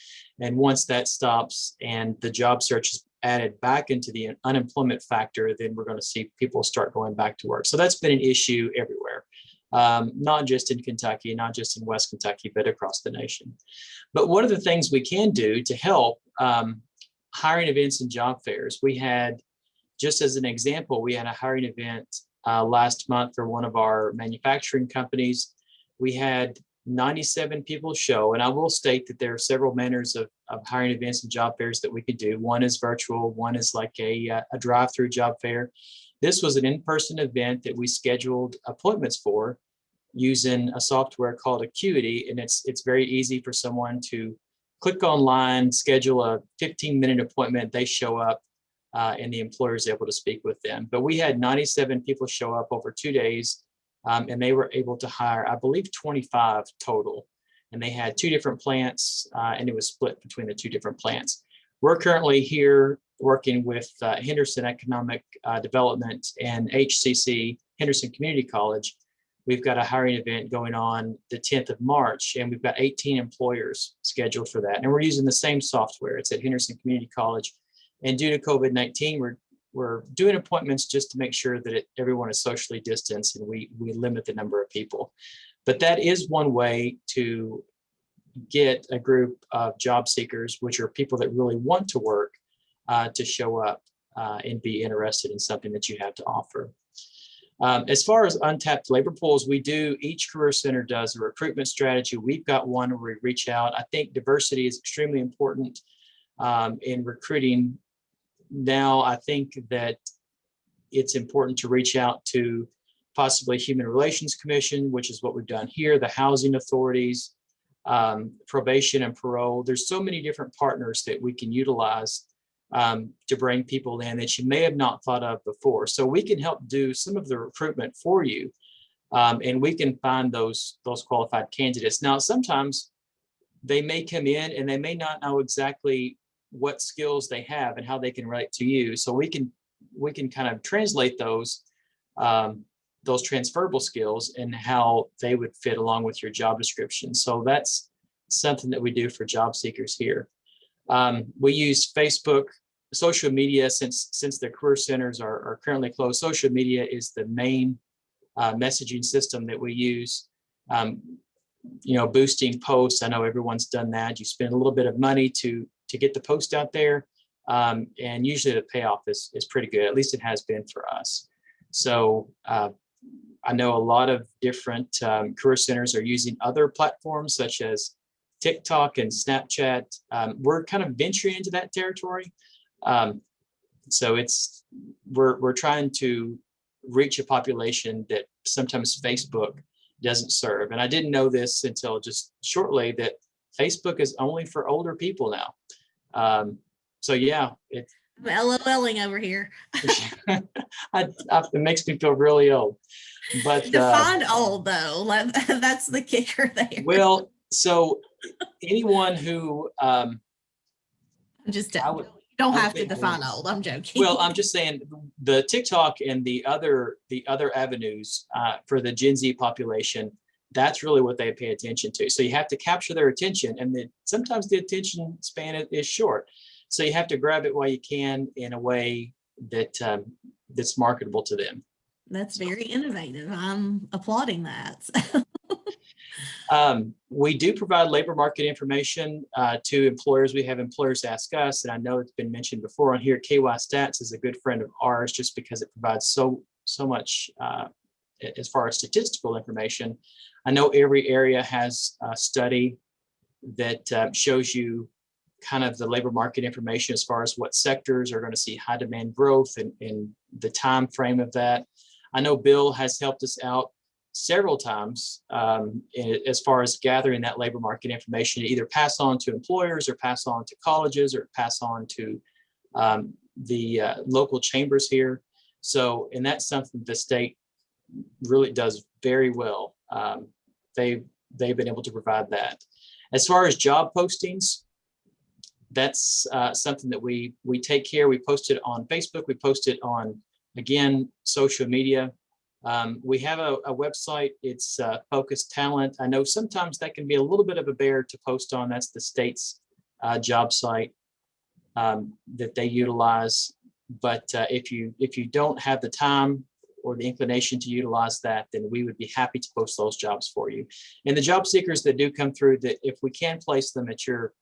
once that stops and the job search is added back into the unemployment factor, then we're going to see people start going back to work. So that's been an issue everywhere, not just in Kentucky, not just in West Kentucky, but across the nation. But one of the things we can do to help hiring events and job fairs. We had, just as an example, we had a hiring event last month for one of our manufacturing companies. We had 97 people show, and I will state that there are several manners of hiring events and job fairs that we could do. One is virtual, one is like a drive-through job fair. This was an in-person event that we scheduled appointments for using a software called Acuity, and it's very easy for someone to click online, schedule a 15-minute appointment, they show up, and the employer is able to speak with them. But we had 97 people show up over 2 days, and they were able to hire, I believe, 25 total. And they had 2 different plants, and it was split between the 2 different plants. We're currently here working with Henderson Economic Development and HCC, Henderson Community College. We've got a hiring event going on the 10th of March, and we've got 18 employers scheduled for that. And we're using the same software. It's at Henderson Community College. And due to COVID-19, we're doing appointments just to make sure that everyone is socially distanced and we limit the number of people. But that is one way to get a group of job seekers, which are people that really want to work, to show up and be interested in something that you have to offer. As far as untapped labor pools, each career center does a recruitment strategy. We've got one where we reach out. I think diversity is extremely important in recruiting. Now, I think that it's important to reach out to possibly Human Relations Commission, which is what we've done here, the housing authorities, probation and parole. There's so many different partners that we can utilize to bring people in that you may have not thought of before. So we can help do some of the recruitment for you, and we can find those qualified candidates. Now, sometimes they may come in and they may not know exactly what skills they have and how they can relate to you. So we can kind of translate those transferable skills and how they would fit along with your job description. So that's something that we do for job seekers here. We use Facebook, social media, since the career centers are currently closed. Social media is the main messaging system that we use. Boosting posts. I know everyone's done that. You spend a little bit of money to get the post out there, and usually the payoff is pretty good. At least it has been for us. So I know a lot of different career centers are using other platforms such as TikTok and Snapchat. We're kind of venturing into that territory. So we're trying to reach a population that sometimes Facebook doesn't serve. And I didn't know this until just shortly that Facebook is only for older people now. So yeah, I'm LOLing over here. It makes me feel really old. But Define old though. That's the kicker there. Well, so anyone who don't have to define old. I'm joking. Well, I'm just saying the TikTok and the other avenues for the Gen Z population, that's really what they pay attention to. So you have to capture their attention, and sometimes the attention span is short. So you have to grab it while you can in a way that's marketable to them. That's very innovative. I'm applauding that. We do provide labor market information to employers. We have employers ask us, and I know it's been mentioned before on here, KY Stats is a good friend of ours just because it provides so much as far as statistical information. I know every area has a study that shows you kind of the labor market information as far as what sectors are going to see high demand growth and the time frame of that. I know Bill has helped us out several times as far as gathering that labor market information to either pass on to employers or pass on to colleges or pass on to the local chambers here. So, and that's something the state really does very well. They've been able to provide that. As far as job postings, that's something that we take care. We post it on Facebook. We post it on, again, social media. We have a website. It's Focus Talent. I know sometimes that can be a little bit of a bear to post on. That's the state's job site that they utilize. But if you don't have the time or the inclination to utilize that, then we would be happy to post those jobs for you. And the job seekers that do come through, that if we can place them at your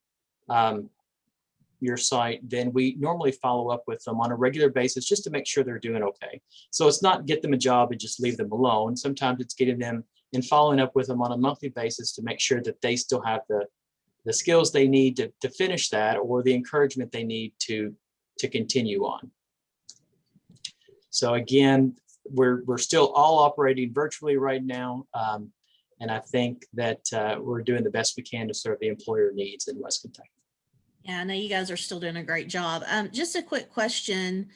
your site, then we normally follow up with them on a regular basis just to make sure they're doing okay. So it's not get them a job and just leave them alone. Sometimes it's getting them and following up with them on a monthly basis to make sure that they still have the skills they need to finish that, or the encouragement they need to continue on. So again, we're still all operating virtually right now. And I think that we're doing the best we can to serve the employer needs in West Kentucky. Yeah, I know you guys are still doing a great job. Just a quick question.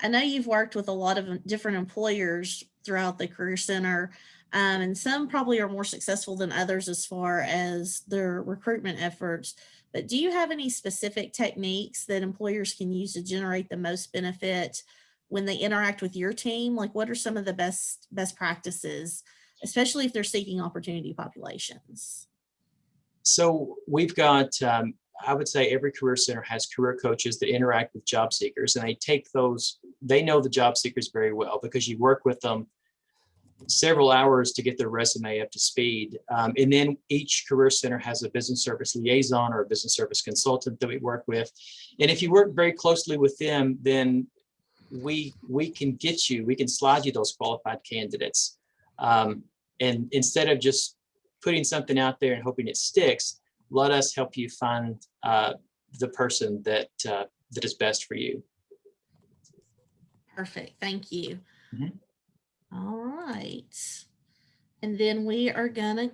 I know you've worked with a lot of different employers throughout the Career Center, and some probably are more successful than others as far as their recruitment efforts. But do you have any specific techniques that employers can use to generate the most benefit when they interact with your team? Like, what are some of the best practices, especially if they're seeking opportunity populations? So we've got, I would say every career center has career coaches that interact with job seekers, and they take those, they know the job seekers very well because you work with them several hours to get their resume up to speed. And then each career center has a business service liaison or a business service consultant that we work with. And if you work very closely with them, then we can slide you those qualified candidates. And instead of just putting something out there and hoping it sticks, let us help you find the person that is best for you. Perfect. Thank you. Mhm. All right. And then we are going to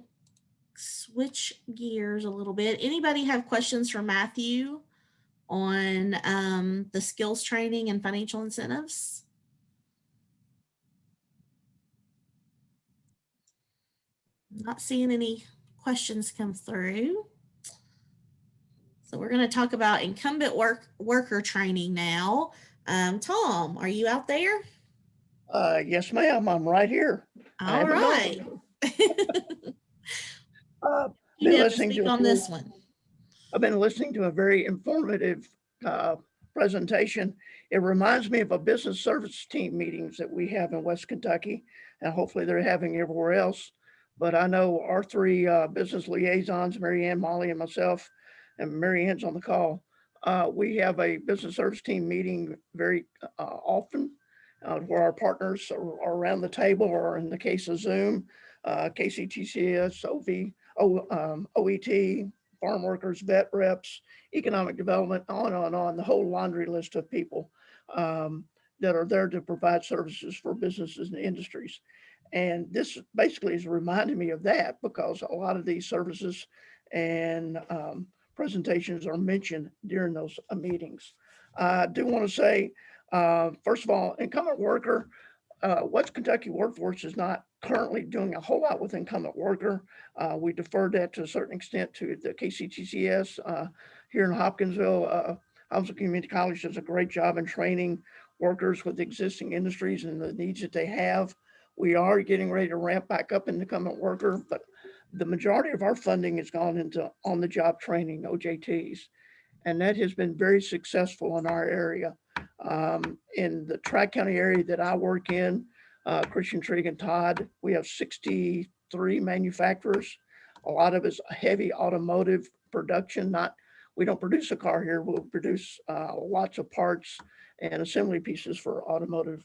switch gears a little bit. Anybody have questions for Matthew on the skills training and financial incentives? Not seeing any questions come through. So we're going to talk about incumbent worker training now. Tom, are you out there? Yes, ma'am. I'm right here. All right. Been You have to listening speak to on this one. I've been listening to a very informative presentation. It reminds me of a business service team meetings that we have in West Kentucky, and hopefully they're having everywhere else. But I know our three business liaisons, Mary Ann, Molly, and myself, and Mary Ann's on the call. We have a business service team meeting very often where our partners are around the table, or in the case of Zoom, Kctcs, OET, farm workers, vet reps, economic development, on, the whole laundry list of people that are there to provide services for businesses and industries. And this basically is reminding me of that, because a lot of these services and presentations are mentioned during those meetings. I do want to say, first of all, incumbent worker, West Kentucky Workforce is not currently doing a whole lot with incumbent worker. We deferred that to a certain extent to the Kctcs here in Hopkinsville. Hopkinsville Community College does a great job in training workers with existing industries and the needs that they have. We are getting ready to ramp back up in incumbent worker, but the majority of our funding has gone into on-the-job training, OJTs, and that has been very successful in our area. In the Tri-County area that I work in, Christian, Trigg, and Todd, we have 63 manufacturers. A lot of it's heavy automotive production. We don't produce a car here. We'll produce lots of parts and assembly pieces for automotive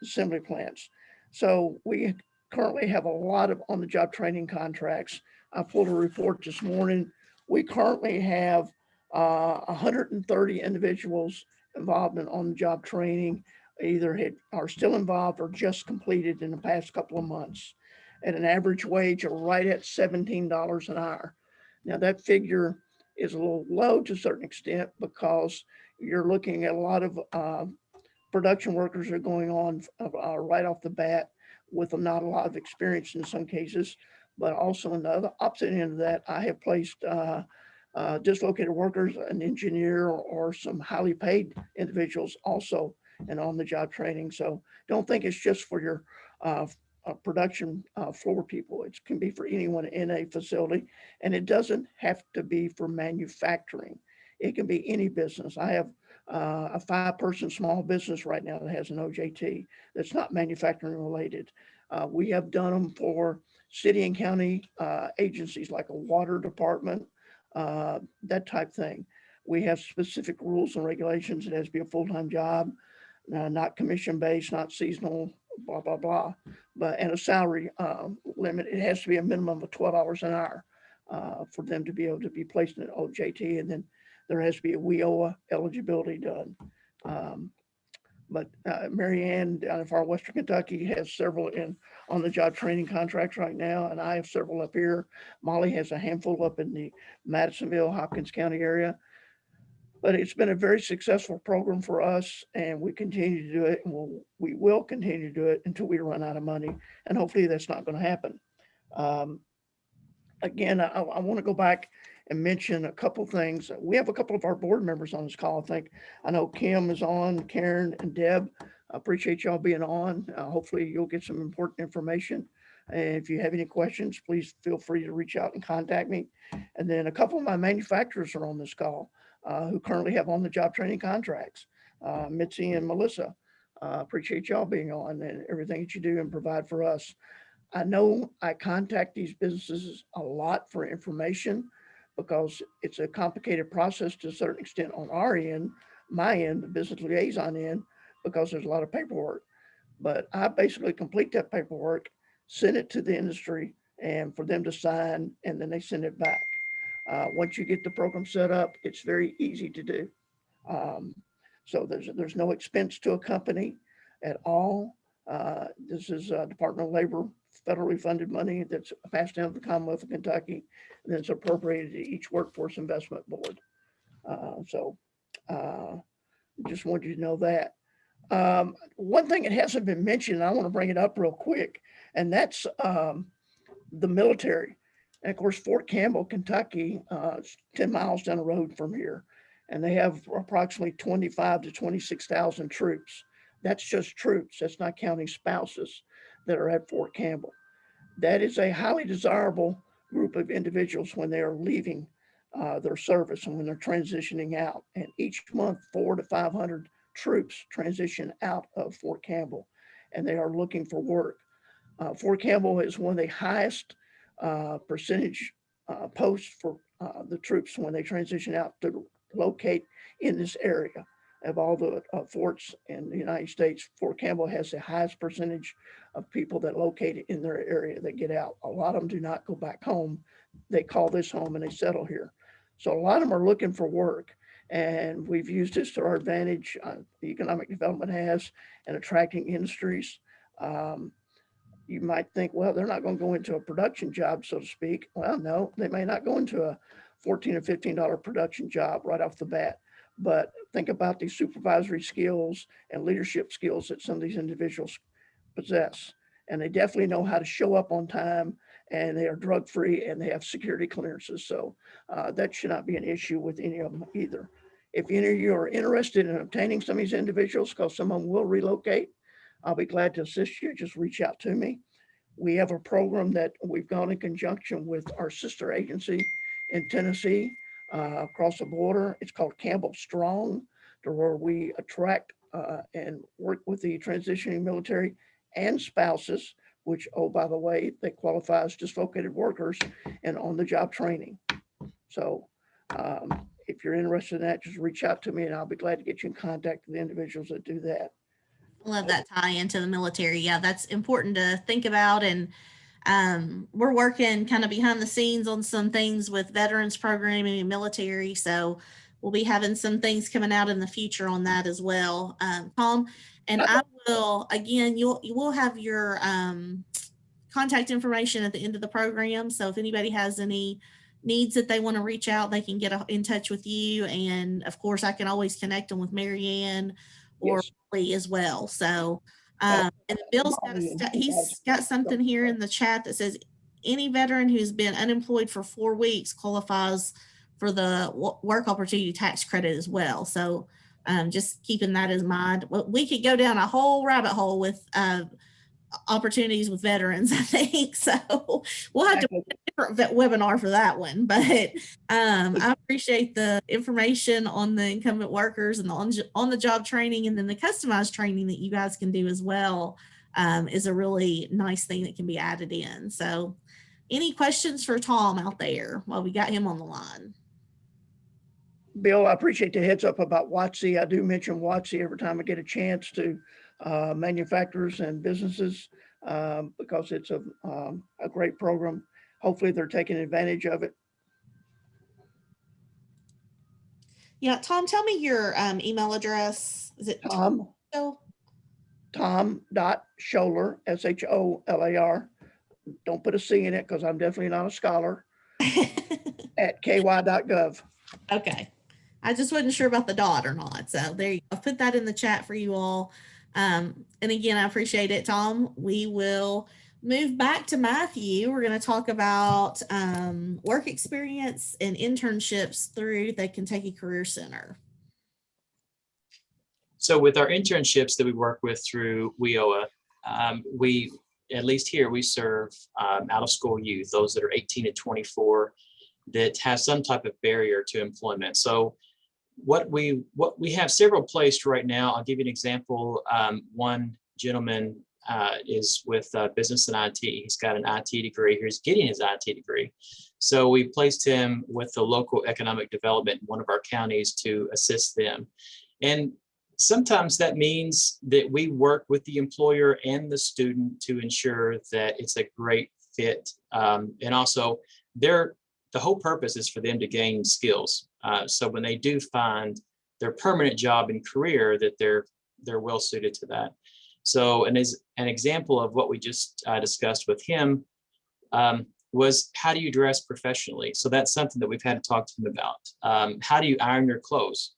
assembly plants. So we currently have a lot of on-the-job training contracts. I pulled a report this morning. We currently have 130 individuals involved in on-the-job training, either are still involved or just completed in the past couple of months, at an average wage of right at $17 an hour. Now that figure is a little low to a certain extent, because you're looking at a lot of production workers are going on right off the bat with not a lot of experience in some cases. But also on the other opposite end of that, I have placed dislocated workers, an engineer, or some highly paid individuals also and on-the-job training. So don't think it's just for your production floor people. It can be for anyone in a facility, and it doesn't have to be for manufacturing. It can be any business. I have a 5-person small business right now that has an OJT that's not manufacturing related. We have done them for city and county agencies like a water department, that type thing. We have specific rules and regulations. It has to be a full-time job, not commission-based, not seasonal, blah, blah, blah. And a salary limit, it has to be a minimum of 12 hours an hour for them to be able to be placed in an OJT. And then there has to be a WIOA eligibility done. But Mary Ann down in far Western Kentucky has several on the job training contracts right now, and I have several up here. Molly has a handful up in the Madisonville, Hopkins County area. But it's been a very successful program for us, and we continue to do it, and we will continue to do it until we run out of money, and hopefully that's not going to happen. Again, I want to go back and mention a couple of things. We have a couple of our board members on this call, I think. I know Kim is on, Karen and Deb. I appreciate y'all being on. Hopefully you'll get some important information. And if you have any questions, please feel free to reach out and contact me. And then a couple of my manufacturers are on this call who currently have on the job training contracts, Mitzi and Melissa. Appreciate y'all being on and everything that you do and provide for us. I know I contact these businesses a lot for information because it's a complicated process to a certain extent on our end, my end, the business liaison end, because there's a lot of paperwork. But I basically complete that paperwork, send it to the industry and for them to sign, and then they send it back. Once you get the program set up, it's very easy to do. So there's no expense to a company at all. This is Department of Labor federally funded money that's passed down to the Commonwealth of Kentucky, and then it's appropriated to each workforce investment board. Just wanted you to know that. One thing that hasn't been mentioned, I want to bring it up real quick, and that's the military. And of course, Fort Campbell, Kentucky, is 10 miles down the road from here, and they have approximately 25 to 26,000 troops. That's just troops. That's not counting spouses that are at Fort Campbell. That is a highly desirable group of individuals when they are leaving their service and when they're transitioning out. And each month, 400 to 500 troops transition out of Fort Campbell, and they are looking for work. Fort Campbell is one of the highest percentage posts for the troops when they transition out to locate in this area. Of all the forts in the United States, Fort Campbell has the highest percentage of people that locate in their area that get out. A lot of them do not go back home. They call this home and they settle here. So a lot of them are looking for work, and we've used this to our advantage. The economic development has and attracting industries. You might think, well, they're not going to go into a production job, so to speak. Well, no, they may not go into a $14 or $15 production job right off the bat. But think about the supervisory skills and leadership skills that some of these individuals possess. And they definitely know how to show up on time, and they are drug-free, and they have security clearances. So that should not be an issue with any of them either. If any of you are interested in obtaining some of these individuals, because some of them will relocate, I'll be glad to assist you. Just reach out to me. We have a program that we've gone in conjunction with our sister agency in Tennessee, across the border. It's called Campbell Strong, to where we attract and work with the transitioning military and spouses, which, oh, by the way, they qualify as dislocated workers and on-the-job training. So if you're interested in that, just reach out to me and I'll be glad to get you in contact with the individuals that do that. Love that tie into the military. Yeah, that's important to think about. And we're working kind of behind the scenes on some things with veterans programming and military. So we'll be having some things coming out in the future on that as well. Tom, and I will, again, you will have your contact information at the end of the program. So if anybody has any needs that they want to reach out, they can get in touch with you. And of course, I can always connect them with Mary Ann or Lee as well. So and Bill's he's got something here in the chat that says any veteran who's been unemployed for 4 weeks qualifies for the work opportunity tax credit as well. So just keeping that in mind. We could go down a whole rabbit hole with opportunities with veterans, I think. So we'll have to do a different webinar for that one. But I appreciate the information on the incumbent workers and the on-the-job training, and then the customized training that you guys can do as well is a really nice thing that can be added in. So any questions for Tom out there while we got him on the line? Bill, I appreciate the heads up about WOTC. I do mention WOTC every time I get a chance to manufacturers and businesses because it's a great program. Hopefully they're taking advantage of it. Yeah, Tom, tell me your email address. Is it Tom, Tom? Tom.Scholar, SHOLAR. Don't put a C in it because I'm definitely not a scholar, at ky.gov. Okay. I just wasn't sure about the dot or not. So there you go. I'll put that in the chat for you all. And again, I appreciate it, Tom. We will move back to Matthew. We're going to talk about work experience and internships through the Kentucky Career Center. So with our internships that we work with through WIOA, we, at least here, we serve out of school youth, those that are 18 to 24, that have some type of barrier to employment. So what we have several placed right now. I'll give you an example. One gentleman is with business and IT. He's got an IT degree. He's getting his IT degree. So we placed him with the local economic development in one of our counties to assist them. And sometimes that means that we work with the employer and the student to ensure that it's a great fit. And also the whole purpose is for them to gain skills. So when they do find their permanent job and career, that they're well suited to that. So, and as an example of what we just discussed with him was, how do you dress professionally? So that's something that we've had to talk to him about. How do you iron your clothes?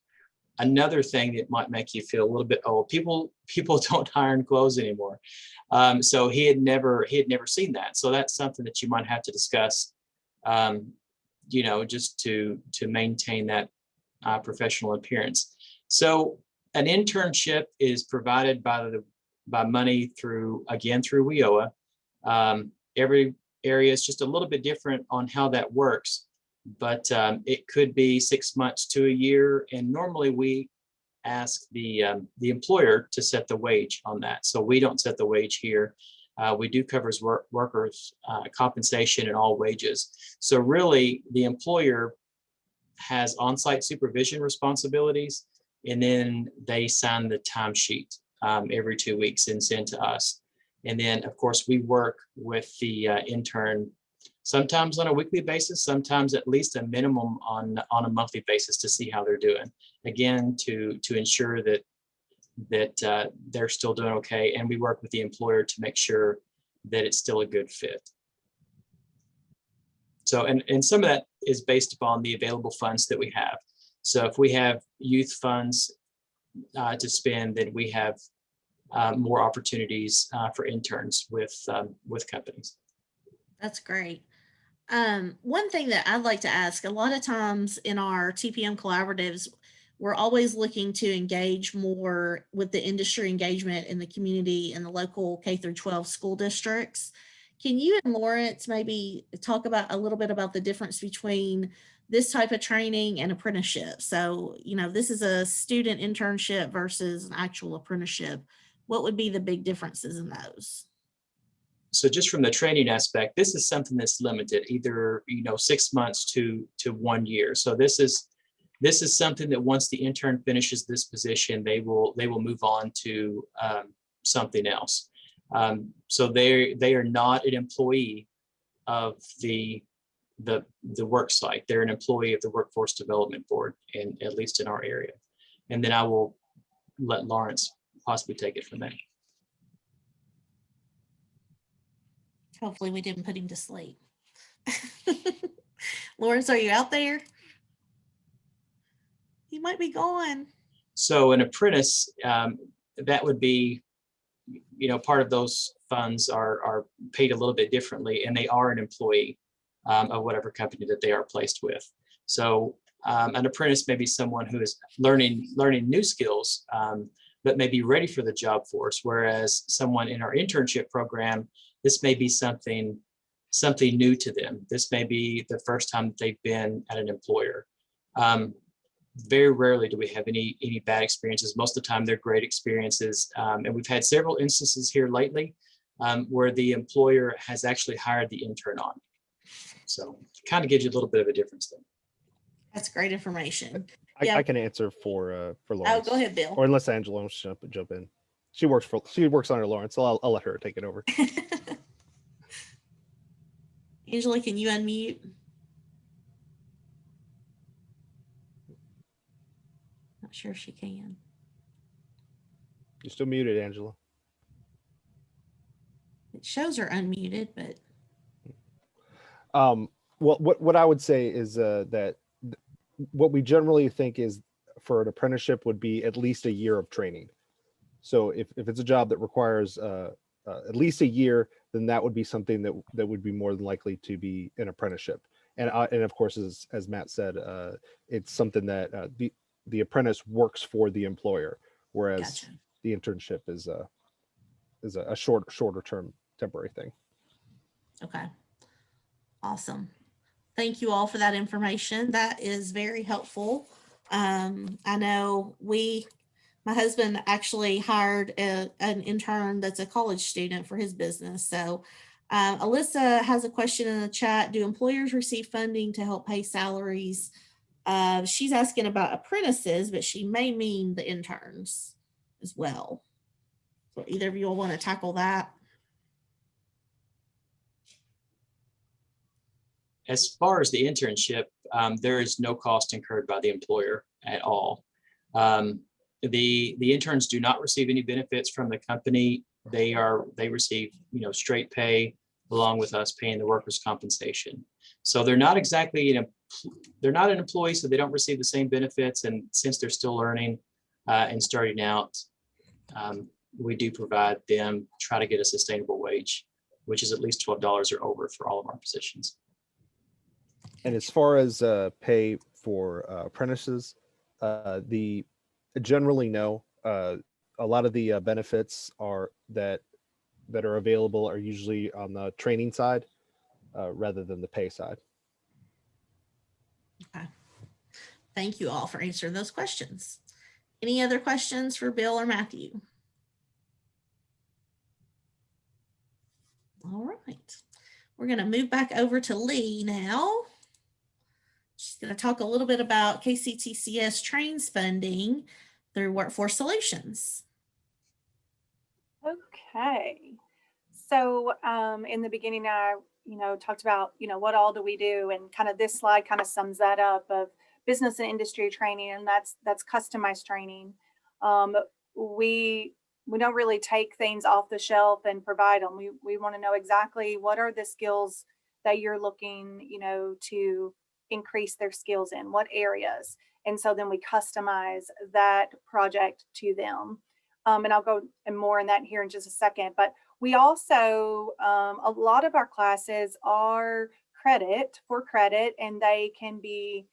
Another thing that might make you feel a little bit old. People don't iron clothes anymore. So he had never seen that. So that's something that you might have to discuss. Just to maintain that professional appearance. So an internship is provided by money through WIOA. Every area is just a little bit different on how that works, but it could be 6 months to a year. And normally we ask the employer to set the wage on that. So we don't set the wage here. We do cover workers' compensation and all wages. So really, the employer has on-site supervision responsibilities, and then they sign the timesheet every 2 weeks and send to us. And then, of course, we work with the intern sometimes on a weekly basis, sometimes at least a minimum on a monthly basis to see how they're doing. Again, to ensure that they're still doing okay. And we work with the employer to make sure that it's still a good fit. So, and some of that is based upon the available funds that we have. So if we have youth funds to spend, then we have more opportunities for interns with companies. That's great. One thing that I'd like to ask, a lot of times in our TPM collaboratives, we're always looking to engage more with the industry engagement in the community and the local K through 12 school districts. Can you and Lawrence maybe talk about a little bit about the difference between this type of training and apprenticeship? So, this is a student internship versus an actual apprenticeship. What would be the big differences in those? So just from the training aspect, this is something that's limited, either 6 months to 1 year. So this is something that once the intern finishes this position, they will move on to something else. So they are not an employee of the work site. They're an employee of the Workforce Development Board, and at least in our area. And then I will let Lawrence possibly take it from there. Hopefully we didn't put him to sleep. Lawrence, are you out there? He might be gone. So an apprentice, that would be, part of those funds are paid a little bit differently, and they are an employee of whatever company that they are placed with. So an apprentice may be someone who is learning new skills, but may be ready for the job force. Whereas someone in our internship program, this may be something new to them. This may be the first time that they've been at an employer. Very rarely do we have any bad experiences. Most of the time, they're great experiences. And we've had several instances here lately where the employer has actually hired the intern on. So it kind of gives you a little bit of a difference there. That's great information. I, Yeah. I can answer for Oh, Lawrence. go ahead, Bill. Or unless Angela wants to jump in. She works under Lawrence, so I'll let her take it over. Angela, can you unmute? Not sure if she can. You're still muted, Angela. It shows her unmuted, but Well, what I would say is that what we generally think is for an apprenticeship would be at least a year of training. So if it's a job that requires at least a year, then that would be something that would be more than likely to be an apprenticeship. And of course, as Matt said, it's something that the apprentice works for the employer, whereas gotcha. the internship is a shorter term temporary thing. Okay. Awesome. Thank you all for that information. That is very helpful. I know my husband actually hired an intern that's a college student for his business. So Alyssa has a question in the chat. Do employers receive funding to help pay salaries? She's asking about apprentices, but she may mean the interns as well. So either of you all want to tackle that? As far as the internship, there is no cost incurred by the employer at all. The interns do not receive any benefits from the company. They receive, straight pay along with us paying the workers' compensation. So they're not exactly they're not an employee, so they don't receive the same benefits. And since they're still learning and starting out, we do provide them, try to get a sustainable wage, which is at least $12 or over for all of our positions. And as far as pay for apprentices, generally no. A lot of the benefits that are available are usually on the training side rather than the pay side. Okay. Thank you all for answering those questions. Any other questions for Bill or Matthew? All right. We're going to move back over to Lee now. She's going to talk a little bit about Kctcs trains funding through Workforce Solutions. Okay. So in the beginning, I talked about, what all do we do? And kind of this slide kind of sums that up of business and industry training, and that's customized training. We don't really take things off the shelf and provide them. We want to know exactly what are the skills that you're looking, to increase their skills in, what areas. And so then we customize that project to them. And I'll go more in that here in just a second. But we also, a lot of our classes are for credit, and they can be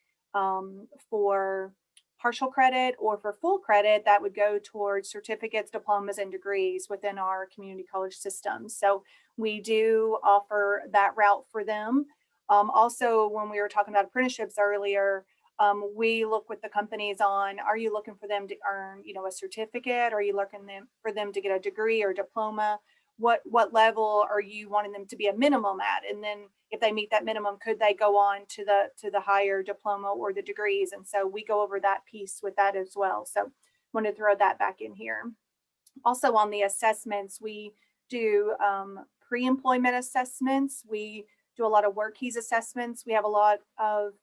for partial credit or for full credit that would go towards certificates, diplomas, and degrees within our community college system. So we do offer that route for them. Also, when we were talking about apprenticeships earlier, we look with the companies on, are you looking for them to earn, a certificate? Are you looking for them to get a degree or diploma? What level are you wanting them to be a minimum at? And then if they meet that minimum, could they go on to the higher diploma or the degrees? And so we go over that piece with that as well. So I wanted to throw that back in here. Also on the assessments, we do pre-employment assessments. We do a lot of work keys assessments. We have a lot of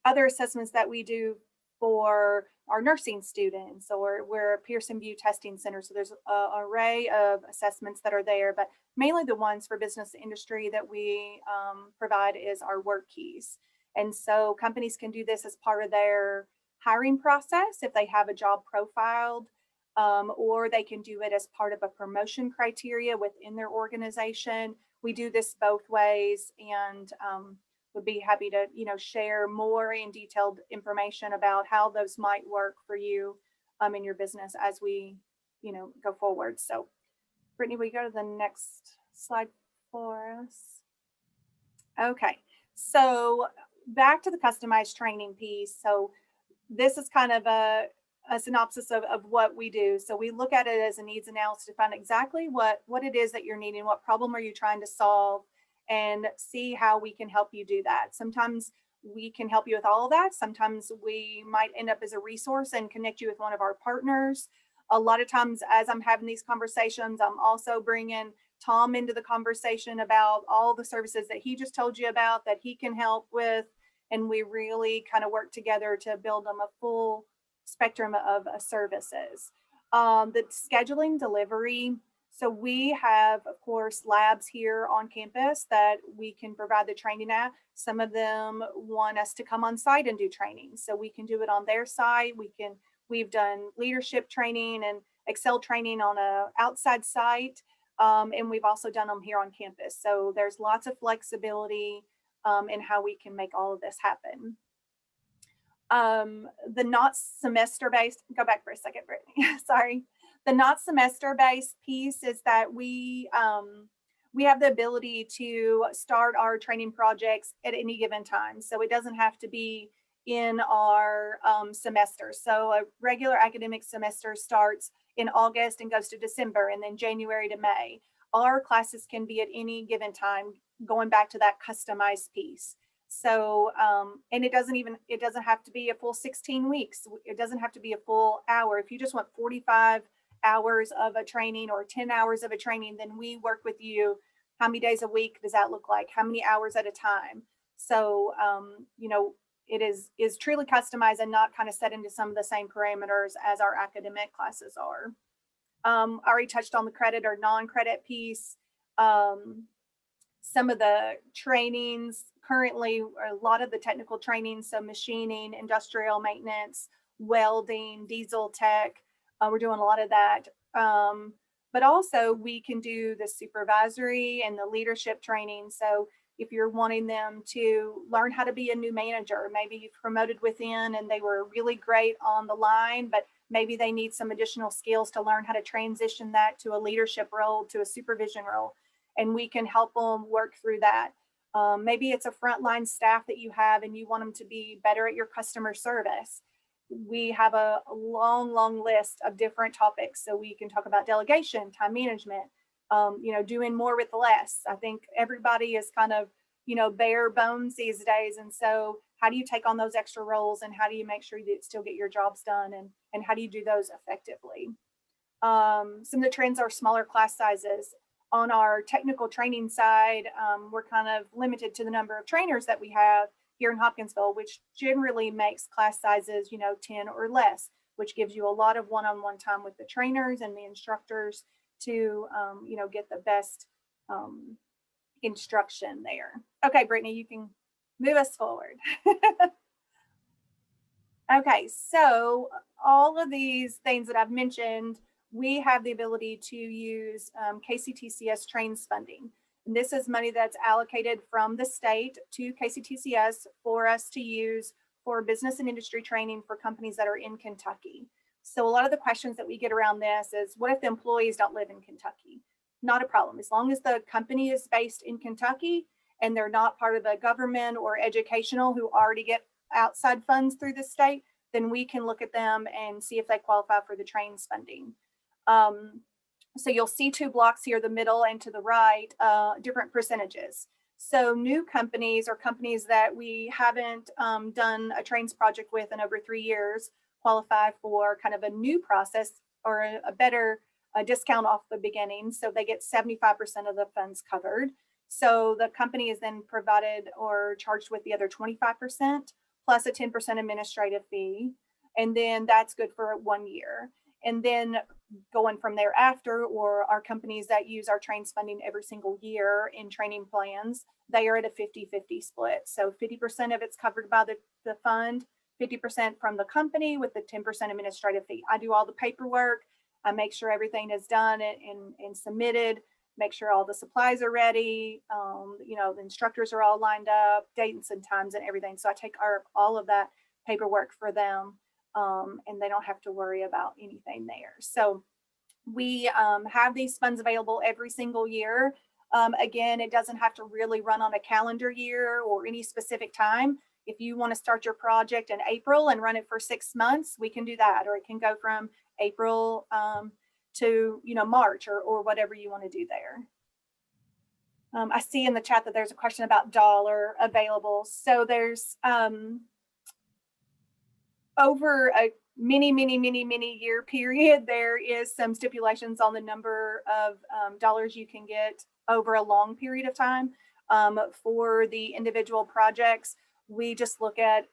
other assessments that we do for our nursing students, or we're a Pearson VUE testing center. So there's an array of assessments that are there, but mainly the ones for business industry that we provide is our work keys. And so companies can do this as part of their hiring process if they have a job profiled, or they can do it as part of a promotion criteria within their organization. We do this both ways, and would be happy to, share more in detailed information about how those might work for you in your business as we, go forward. So Brittany, will you go to the next slide for us? Okay, so back to the customized training piece. So this is kind of a synopsis of what we do. So we look at it as a needs analysis to find exactly what it is that you're needing, what problem are you trying to solve, and see how we can help you do that. Sometimes we can help you with all of that. Sometimes we might end up as a resource and connect you with one of our partners. A lot of times as I'm having these conversations, I'm also bringing Tom into the conversation about all the services that he just told you about that he can help with. And we really kind of work together to build them a full spectrum of services. The scheduling delivery. So we have, of course, labs here on campus that we can provide the training at. Some of them want us to come on site and do training. So we can do it on their site. We've done leadership training and Excel training on a outside site. And we've also done them here on campus. So there's lots of flexibility in how we can make all of this happen. The not semester-based, go back for a second, Brittany, sorry. The not semester-based piece is that we have the ability to start our training projects at any given time. So it doesn't have to be in our semester. So a regular academic semester starts in August and goes to December, and then January to May. Our classes can be at any given time, going back to that customized piece. So, and it doesn't have to be a full 16 weeks. It doesn't have to be a full hour. If you just want 45 hours of a training or 10 hours of a training, then we work with you. How many days a week does that look like? How many hours at a time? So, you know, it is truly customized and not kind of set into some of the same parameters as our academic classes are. I already touched on the credit or non-credit piece. Some of the trainings currently, a lot of the technical training, so machining, industrial maintenance, welding, diesel tech, we're doing a lot of that. But also we can do the supervisory and the leadership training. So if you're wanting them to learn how to be a new manager, maybe you've promoted within and they were really great on the line, but maybe they need some additional skills to learn how to transition that to a leadership role, to a supervision role. And we can help them work through that. Maybe it's a frontline staff that you have and you want them to be better at your customer service. We have a long list of different topics. So we can talk about delegation, time management, you know, doing more with less. I think everybody is kind of, you know, bare bones these days. And so how do you take on those extra roles and how do you make sure you still get your jobs done, and how do you do those effectively? Some of the trends are smaller class sizes. On our technical training side, we're kind of limited to the number of trainers that we have here in Hopkinsville, which generally makes class sizes, you know, 10 or less, which gives you a lot of one-on-one time with the trainers and the instructors to, you know, get the best instruction there. Okay, Brittany, you can move us forward. Okay, so all of these things that I've mentioned, we have the ability to use Kctcs trains funding. And this is money that's allocated from the state to Kctcs for us to use for business and industry training for companies that are in Kentucky. So a lot of the questions that we get around this is, what if the employees don't live in Kentucky? Not a problem. As long as the company is based in Kentucky and they're not part of the government or educational who already get outside funds through the state, then we can look at them and see if they qualify for the trains funding. So you'll see two blocks here, the middle and to the right, different percentages. So new companies or companies that we haven't done a trains project with in over 3 years qualify for kind of a new process or a better discount off the beginning. So they get 75% of the funds covered. So the company is then provided or charged with the other 25% plus a 10% administrative fee. And then that's good for 1 year. And then going from thereafter, or our companies that use our trains funding every single year in training plans, they are at a 50-50 split. So 50% of it's covered by the fund, 50% from the company with the 10% administrative fee. I do all the paperwork. I make sure everything is done and submitted, make sure all the supplies are ready. You know, the instructors are all lined up, dates and times and everything. So I take all of that paperwork for them. And they don't have to worry about anything there. So we have these funds available every single year. Again, it doesn't have to really run on a calendar year or any specific time. If you want to start your project in April and run it for 6 months, we can do that. Or it can go from April to, you know, March or whatever you want to do there. I see in the chat that there's a question about dollar available. So there's over a many year period, there is some stipulations on the number of dollars you can get over a long period of time. For the individual projects, we just look at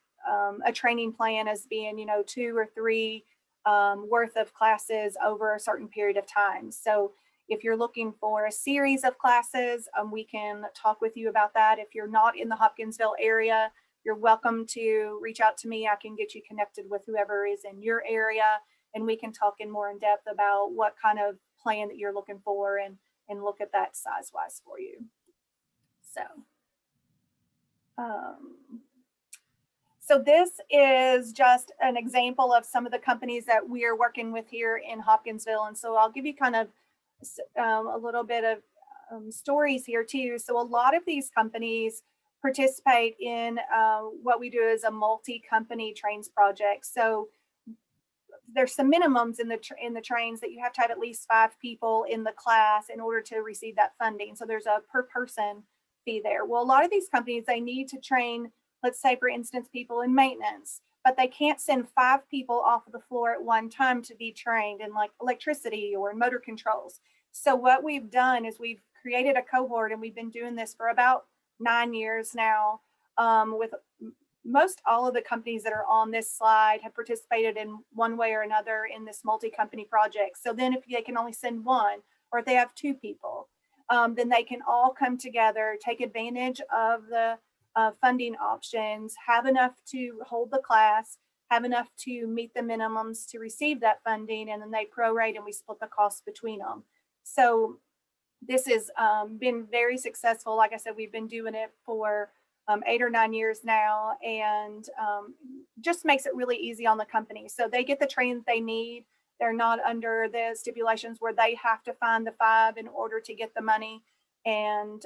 a training plan as being, 2 or 3 worth of classes over a certain period of time. So if you're looking for a series of classes, we can talk with you about that. If you're not in the Hopkinsville area, you're welcome to reach out to me. I can get you connected with whoever is in your area, and we can talk in more in depth about what kind of plan that you're looking for and look at that size wise for you. So this is just an example of some of the companies that we are working with here in Hopkinsville. And so I'll give you kind of a little bit of stories here too. So a lot of these companies participate in what we do as a multi-company trains project. So there's some minimums in the trains that you have to have at least 5 people in the class in order to receive that funding. So there's a per person fee there. Well, a lot of these companies, they need to train, let's say for instance, people in maintenance, but they can't send 5 people off of the floor at one time to be trained in like electricity or in motor controls. So what we've done is we've created a cohort, and we've been doing this for about 9 years now. With most all of the companies that are on this slide have participated in one way or another in this multi-company project. So then if they can only send 1, or if they have 2 people, then they can all come together, take advantage of the funding options, have enough to hold the class, have enough to meet the minimums to receive that funding, and then they prorate and we split the costs between them. So this has been very successful. Like I said, we've been doing it for 8 or 9 years now, and just makes it really easy on the company. So they get the training that they need. They're not under the stipulations where they have to find the 5 in order to get the money. And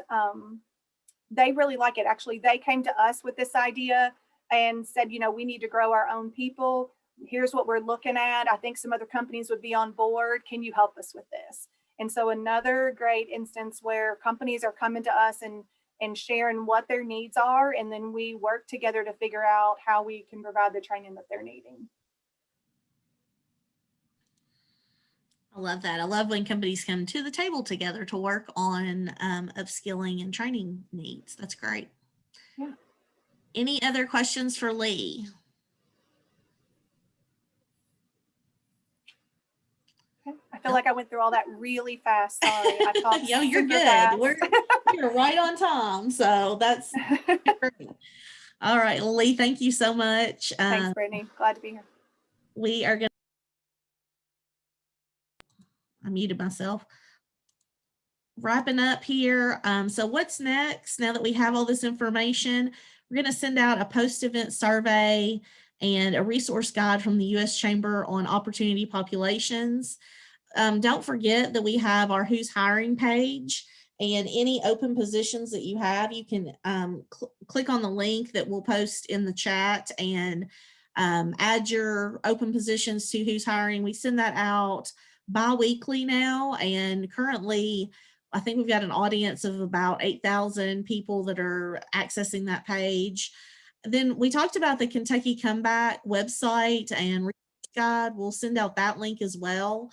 they really like it. Actually, they came to us with this idea and said, we need to grow our own people. Here's what we're looking at. I think some other companies would be on board. Can you help us with this? And so another great instance where companies are coming to us and sharing what their needs are, and then we work together to figure out how we can provide the training that they're needing. I love that. I love when companies come to the table together to work on upskilling and training needs. That's great. Yeah. Any other questions for Lee? I feel like I went through all that really fast. Sorry, I talked Yo, you're super good. fast. You're right on time. So that's great. All right, Lee, thank you so much. Thanks, Brittany. Glad to be here. We are going to, I muted myself. Wrapping up here. So what's next? Now that we have all this information, we're going to send out a post-event survey and a resource guide from the U.S. Chamber on opportunity populations. Don't forget that we have our Who's Hiring page, and any open positions that you have, you can click on the link that we'll post in the chat and add your open positions to Who's Hiring. We send that out bi-weekly now, and currently I think we've got an audience of about 8,000 people that are accessing that page. Then we talked about the Kentucky Comeback website and resource guide. We'll send out that link as well.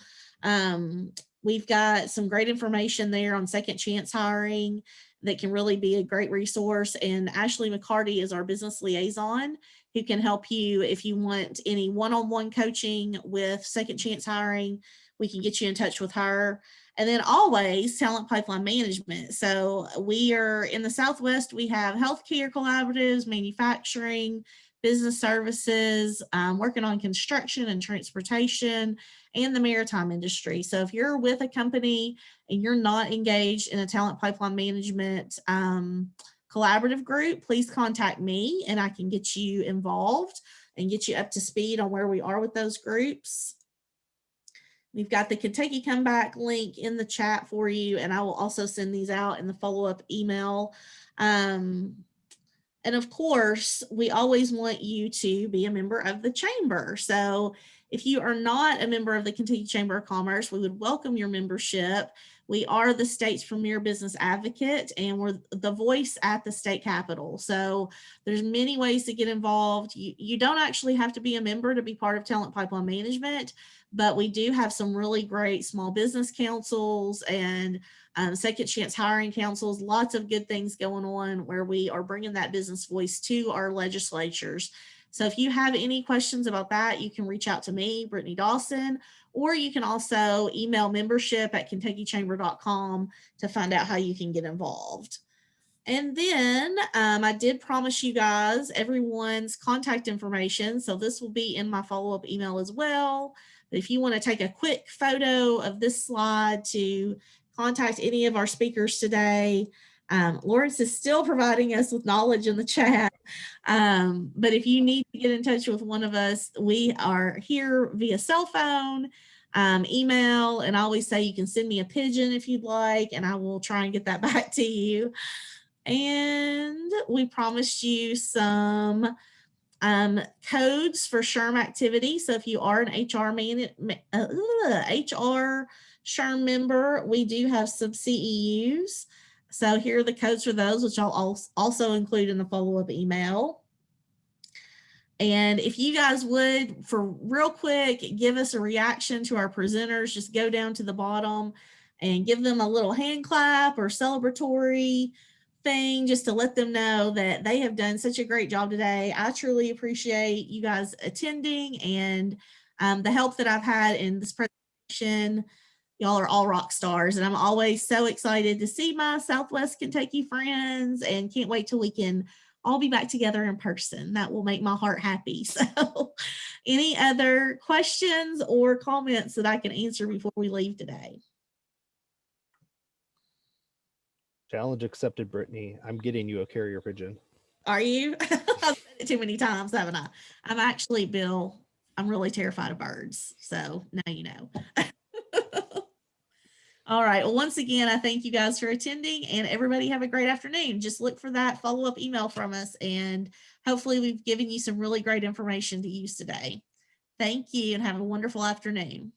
We've got some great information there on second chance hiring that can really be a great resource. And Ashley McCarty is our business liaison who can help you if you want any one-on-one coaching with second chance hiring. We can get you in touch with her. And then always talent pipeline management. So we are in the Southwest, we have healthcare collaboratives, manufacturing, business services, working on construction and transportation, and the maritime industry. So if you're with a company and you're not engaged in a talent pipeline management collaborative group, please contact me and I can get you involved and get you up to speed on where we are with those groups. We've got the Kentucky Comeback link in the chat for you, and I will also send these out in the follow-up email. And of course, we always want you to be a member of the chamber. So If you are not a member of the Kentucky Chamber of Commerce, we would welcome your membership. We are the state's premier business advocate, and we're the voice at the state capitol. So there's many ways to get involved. You don't actually have to be a member to be part of Talent Pipeline Management, but we do have some really great small business councils and second chance hiring councils, lots of good things going on where we are bringing that business voice to our legislatures. So if you have any questions about that, you can reach out to me, Brittany Dawson, or you can also email membership@kentuckychamber.com to find out how you can get involved. And then I did promise you guys everyone's contact information. So this will be in my follow-up email as well. But if you want to take a quick photo of this slide to contact any of our speakers today, Lawrence is still providing us with knowledge in the chat. But if you need to get in touch with one of us, we are here via cell phone, email, and I always say you can send me a pigeon if you'd like, and I will try and get that back to you. And we promised you some codes for SHRM activity. So if you are an HR SHRM member, we do have some CEUs. So here are the codes for those, which I'll also include in the follow-up email. And if you guys would, for real quick, give us a reaction to our presenters, just go down to the bottom and give them a little hand clap or celebratory thing just to let them know that they have done such a great job today. I truly appreciate you guys attending and the help that I've had in this presentation. Y'all are all rock stars, and I'm always so excited to see my Southwest Kentucky friends and can't wait till we can all be back together in person. That will make my heart happy. So any other questions or comments that I can answer before we leave today? Challenge accepted, Brittany. I'm getting you a carrier pigeon. Are you? I've said it too many times, haven't I? I'm actually, Bill, I'm really terrified of birds. So now you know. All right. Well, once again, I thank you guys for attending, and everybody have a great afternoon. Just look for that follow-up email from us, and hopefully we've given you some really great information to use today. Thank you and have a wonderful afternoon.